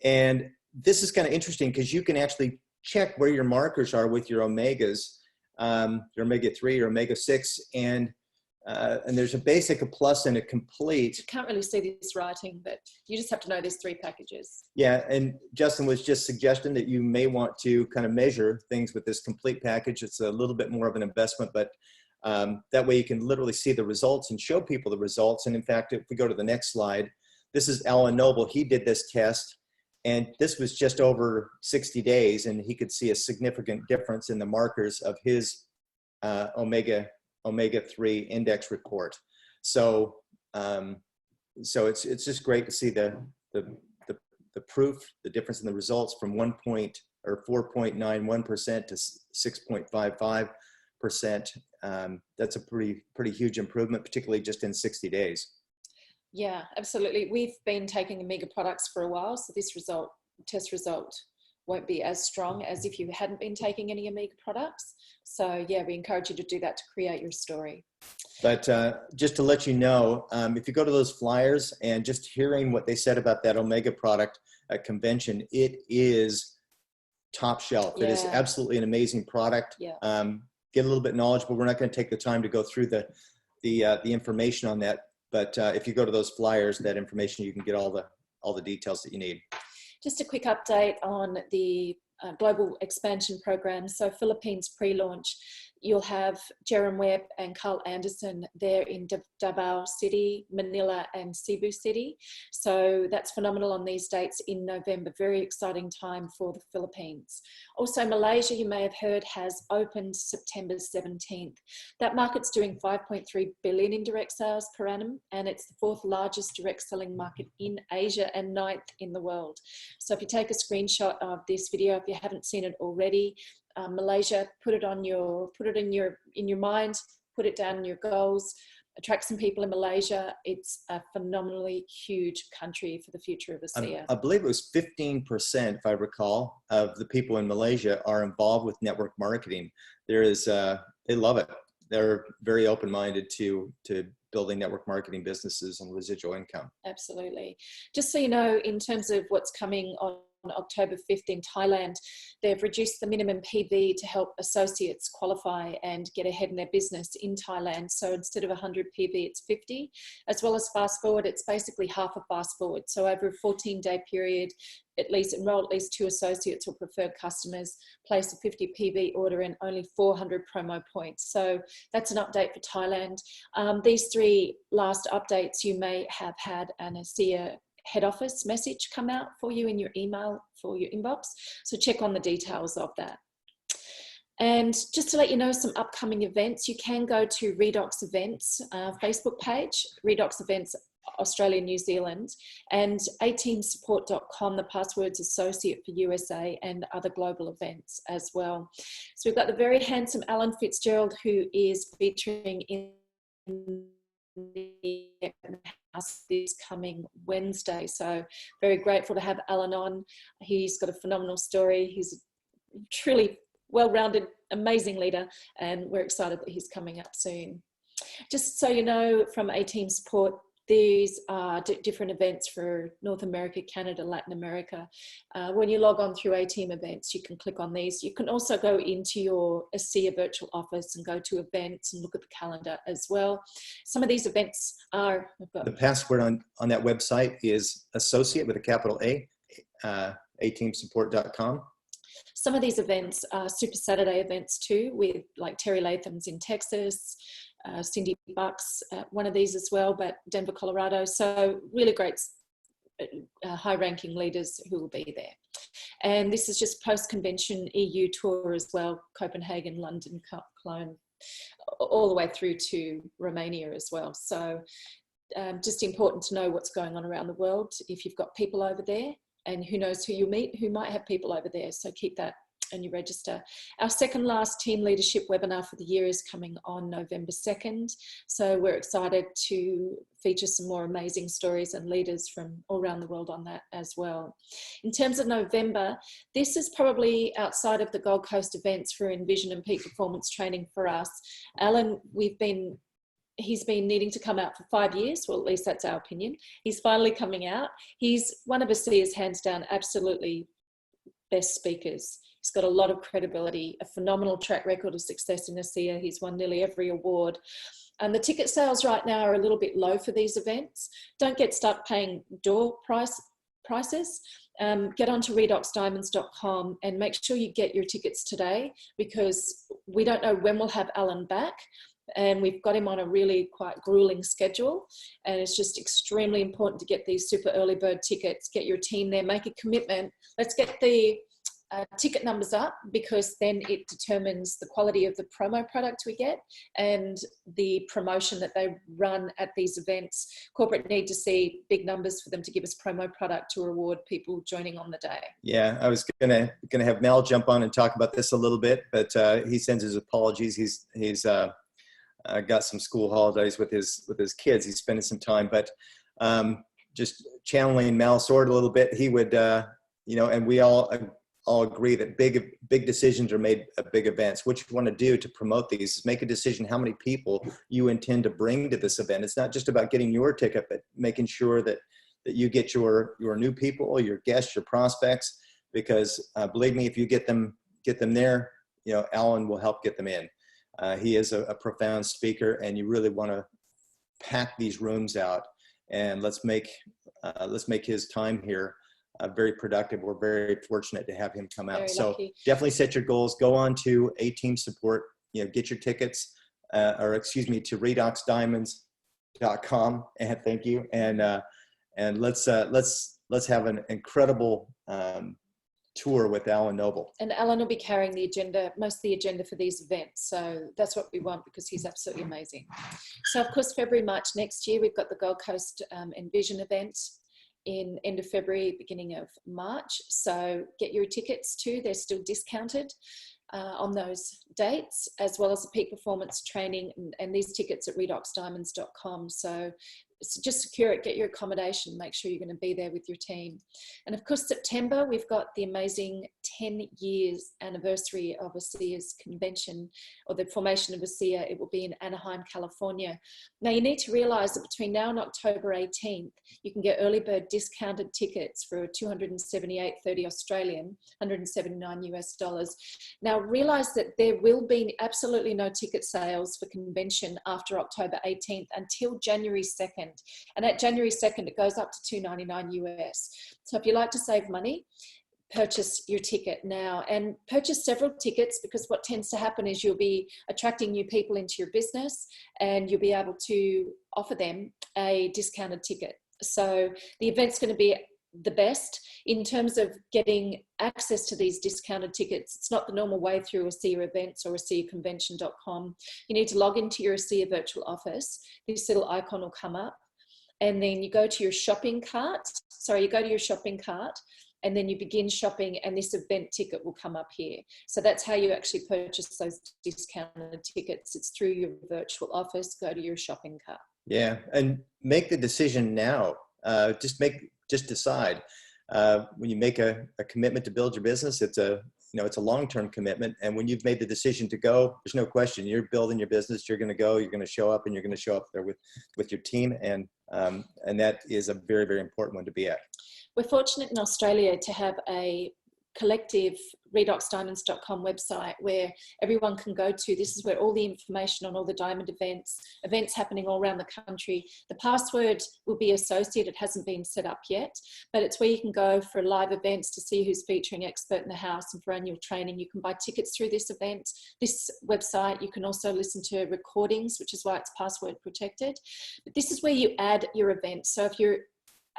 And this is kind of interesting because you can actually check where your markers are with your omegas, your omega-3 or omega-6. And there's a basic, a plus, and a complete. You can't really see this writing, but you just have to know there's 3 packages. Yeah, and Justin was just suggesting that you may want to kind of measure things with this complete package. It's a little bit more of an investment, but that way you can literally see the results and show people the results. And in fact, if we go to the next slide, this is Alan Noble. He did this test, and this was just over 60 days, and he could see a significant difference in the markers of his omega-3 index report. So it's just great to see the proof, the difference in the results from 4.91% to 6.55%. That's a pretty huge improvement, particularly just in 60 days. Yeah, absolutely. We've been taking Omega products for a while, so this test result won't be as strong as if you hadn't been taking any Omega products. So yeah, we encourage you to do that to create your story. But just to let you know, if you go to those flyers and just hearing what they said about that Omega product at convention, it is top shelf. Yeah. It is absolutely an amazing product. Yeah. Get a little bit knowledgeable. We're not going to take the time to go through the information on that. But if you go to those flyers, that information, you can get all the details that you need. Just a quick update on the global expansion program. So Philippines pre-launch, you'll have Jerem Webb and Carl Anderson there in Davao City, Manila, and Cebu City. So that's phenomenal on these dates in November. Very exciting time for the Philippines. Also, Malaysia, you may have heard, has opened September 17th. That market's doing 5.3 billion in direct sales per annum, and it's the 4th largest direct selling market in Asia and 9th in the world. So if you take a screenshot of this video, if you haven't seen it already, Malaysia, put it in your mind, put it down in your goals, attract some people in Malaysia. It's a phenomenally huge country for the future of ASEA. I believe it was 15%, if I recall, of the people in Malaysia are involved with network marketing. They love it. They're very open-minded to building network marketing businesses and residual income. Absolutely. Just so you know, in terms of what's coming on October 5th in Thailand, they've reduced the minimum PV to help associates qualify and get ahead in their business in Thailand. So instead of 100 PV, it's 50. As well as fast forward, it's basically half of fast forward. So over a 14-day period, enroll at least 2 associates or preferred customers, place a 50 PV order and only 400 promo points. So that's an update for Thailand. These 3 last updates, you may have had an ASEA head office message come out for you in your email, for your inbox. So check on the details of that. And just to let you know some upcoming events, you can go to Redox Events Facebook page, Redox Events Australia, New Zealand, and ateamsupport.com, the password's associate for USA and other global events as well. So we've got the very handsome Alan Fitzgerald, who is featuring in the house this coming Wednesday. So very grateful to have Alan on. He's got a phenomenal story. He's a truly well-rounded, amazing leader, and we're excited that he's coming up soon. Just so you know, from A-Team Support, These are different events for North America, Canada, Latin America. When you log on through A-Team events, you can click on these. You can also go into your ASEA virtual office and go to events and look at the calendar as well. Some of these events are... The password on that website is associate with a capital A, ateamsupport.com. Some of these events are Super Saturday events too, with like Terry Latham's in Texas, Cindy Bucks, one of these as well, but Denver, Colorado. So really great high-ranking leaders who will be there. And this is just post-convention EU tour as well, Copenhagen, London, Cologne, all the way through to Romania as well. So just important to know what's going on around the world if you've got people over there, and who knows who you meet who might have people over there. So keep that and you register. Our second last team leadership webinar for the year is coming on November 2nd. So we're excited to feature some more amazing stories and leaders from all around the world on that as well. In terms of November, this is probably outside of the Gold Coast events for Envision and Peak Performance Training for us. Alan, he's been needing to come out for 5 years. Well, at least that's our opinion. He's finally coming out. He's one of ASEA's hands down absolutely best speakers. He's got a lot of credibility, a phenomenal track record of success in ASEA. He's won nearly every award. And the ticket sales right now are a little bit low for these events. Don't get stuck paying door prices. Get onto redoxdiamonds.com and make sure you get your tickets today, because we don't know when we'll have Alan back. And we've got him on a really quite grueling schedule, and it's just extremely important to get these super early bird tickets, get your team there, make a commitment. Let's get the ticket numbers up, because then it determines the quality of the promo product we get and the promotion that they run at these events. Corporate need to see big numbers for them to give us promo product to reward people joining on the day. Yeah, I was gonna have Mel jump on and talk about this a little bit, but he sends his apologies. He's got some school holidays with his kids. He's spending some time, but just channeling Mel Sword a little bit, he would, and we all agree that big decisions are made at big events. What you want to do to promote these is make a decision how many people you intend to bring to this event. It's not just about getting your ticket, but making sure that you get your new people, your guests, your prospects, because believe me, if you get them there, Alan will help get them in. He is a profound speaker, and you really want to pack these rooms out, and let's make his time here very productive. We're very fortunate to have him come out. So definitely set your goals. Go on to A-Team Support. Get your tickets, to redoxdiamonds.com. And thank you. And let's have an incredible tour with Alan Noble. And Alan will be carrying the agenda, most of the agenda for these events. So that's what we want, because he's absolutely amazing. So of course, February, March next year, we've got the Gold Coast Envision event in end of February, beginning of March. So get your tickets too. They're still discounted on those dates, as well as the peak performance training, and these tickets at redoxdiamonds.com. So just secure it, get your accommodation, make sure you're going to be there with your team. And of course, September, we've got the amazing 10 years anniversary of ASEA's convention, or the formation of ASEA. It will be in Anaheim, California. Now, you need to realize that between now and October 18th, you can get early bird discounted tickets for $278.30 Australian, $179 US. Now, realize that there will be absolutely no ticket sales for convention after October 18th until January 2nd. And at January 2nd, it goes up to $299 US. So if you like to save money, purchase your ticket now, and purchase several tickets, because what tends to happen is you'll be attracting new people into your business, and you'll be able to offer them a discounted ticket. So the event's going to be the best in terms of getting access to these discounted tickets. It's not the normal way through ASEA events or ASEAconvention.com. You need to log into your ASEA virtual office. This little icon will come up, and then you go to your shopping cart. And then you begin shopping, and this event ticket will come up here. So that's how you actually purchase those discounted tickets. It's through your virtual office. Go to your shopping cart. Yeah, and make the decision now. Just decide. When you make a commitment to build your business, it's you know, it's a long-term commitment. And when you've made the decision to go, there's no question, you're building your business, you're going to go, you're going to show up, and you're going to show up there with your team. And that is a very, very important one to be at. We're fortunate in Australia to have a collective redoxdiamonds.com website where everyone can go to. This is where all the information on all the diamond events happening all around the country. The password will be associated. It hasn't been set up yet, but it's where you can go for live events to see who's featuring expert in the house, and for annual training. You can buy tickets through this event, this website. You can also listen to recordings, which is why it's password protected. But this is where you add your event. So if you're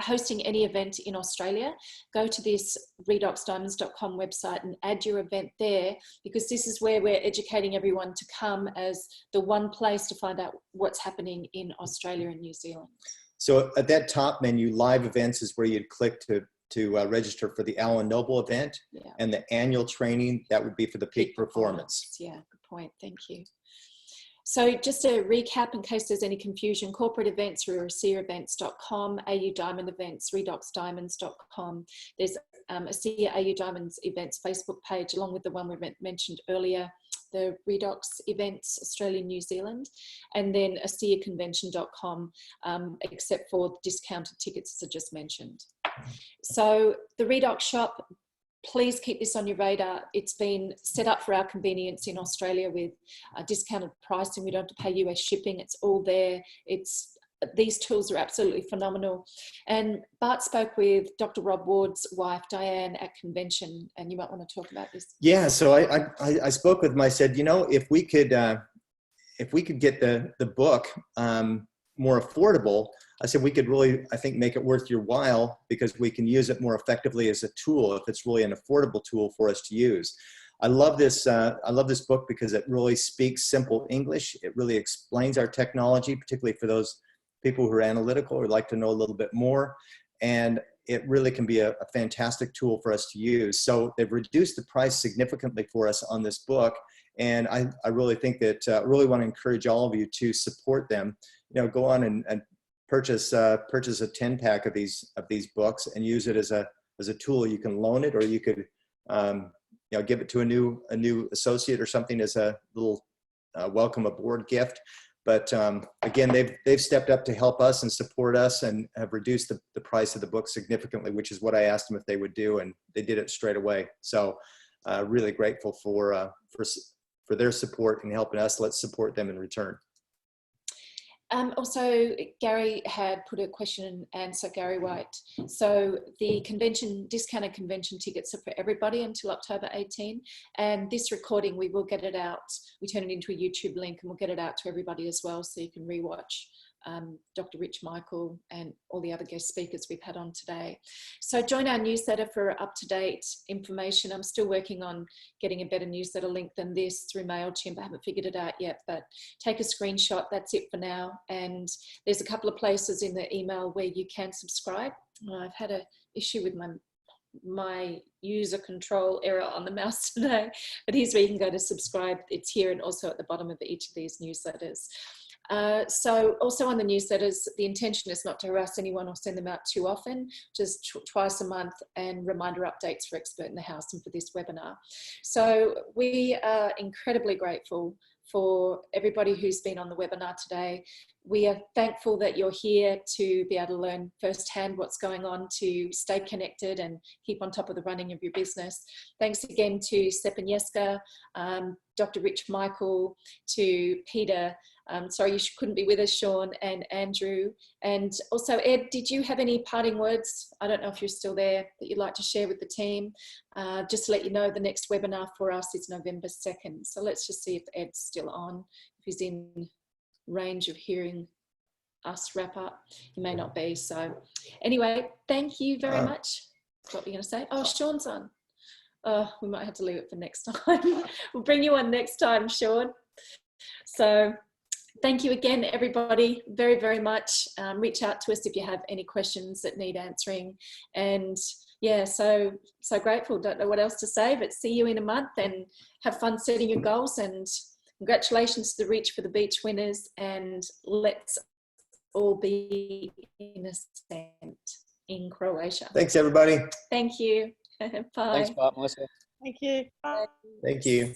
hosting any event in Australia, go to this redoxdiamonds.com website and add your event there, because this is where we're educating everyone to come as the one place to find out what's happening in Australia and New Zealand. So at that top menu, live events is where you'd click to register for the Alan Noble event, and the annual training, that would be for the peak performance. Yeah, good point. Thank you. So just a recap in case there's any confusion: corporate events are ASEAevents.com, AU Diamond events, redoxdiamonds.com. There's ASEA AU Diamonds events Facebook page, along with the one we mentioned earlier, the Redox events, Australia, New Zealand, and then ASEAconvention.com, except for discounted tickets, as I just mentioned. So the Redox shop, please keep this on your radar. It's been set up for our convenience in Australia with discounted pricing. We don't have to pay US shipping. It's all there. These tools are absolutely phenomenal. And Bart spoke with Dr. Rob Ward's wife, Diane, at convention, and you might want to talk about this. Yeah, so I spoke with him. I said, you know, if we could get the book more affordable, I said we could really, I think, make it worth your while, because we can use it more effectively as a tool if it's really an affordable tool for us to use. I love this book because it really speaks simple English. It really explains our technology, particularly for those people who are analytical or like to know a little bit more. And it really can be a fantastic tool for us to use. So they've reduced the price significantly for us on this book. And I really think that I really want to encourage all of you to support them. You know, go on and purchase a 10-pack of these books and use it as a tool. You can loan it, or you could you know, give it to a new associate or something as a little welcome aboard gift. But again, they've stepped up to help us and support us, and have reduced the price of the book significantly, which is what I asked them if they would do, and they did it straight away. So really grateful for their support and helping us. Let's support them in return. Also, Gary had put a question and answer, Gary White. So the discounted convention tickets are for everybody until October 18. And this recording, we will get it out. We turn it into a YouTube link, and we'll get it out to everybody as well, so you can rewatch Dr. Rich Michael and all the other guest speakers we've had on today. So join our newsletter for up-to-date information. I'm still working on getting a better newsletter link than this through MailChimp. I haven't figured it out yet, but take a screenshot. That's it for now. And there's a couple of places in the email where you can subscribe. I've had an issue with my user control error on the mouse today, but here's where you can go to subscribe. It's here and also at the bottom of each of these newsletters. So also on the newsletters, the intention is not to harass anyone or send them out too often, just twice a month, and reminder updates for Expert in the House and for this webinar. So we are incredibly grateful for everybody who's been on the webinar today. We are thankful that you're here to be able to learn firsthand what's going on, to stay connected and keep on top of the running of your business. Thanks again to Sepp and Jeska, Dr. Rich Michael, to Peter. Sorry you couldn't be with us, Sean, and Andrew. And also, Ed, did you have any parting words? I don't know if you're still there, that you'd like to share with the team. Just to let you know, the next webinar for us is November 2nd. So let's just see if Ed's still on, if he's in range of hearing us wrap up. He may not be. So anyway, thank you very much. What were you going to say? Oh, Sean's on. We might have to leave it for next time. We'll bring you on next time, Sean. So thank you again, everybody, very, very much. Reach out to us if you have any questions that need answering. And yeah, so grateful. Don't know what else to say, but see you in a month, and have fun setting your goals. And congratulations to the Reach for the Beach winners. And let's all be in Ascent in Croatia. Thanks, everybody. Thank you. Bye. Thanks, Bart, Melissa. Thank you. Thank you.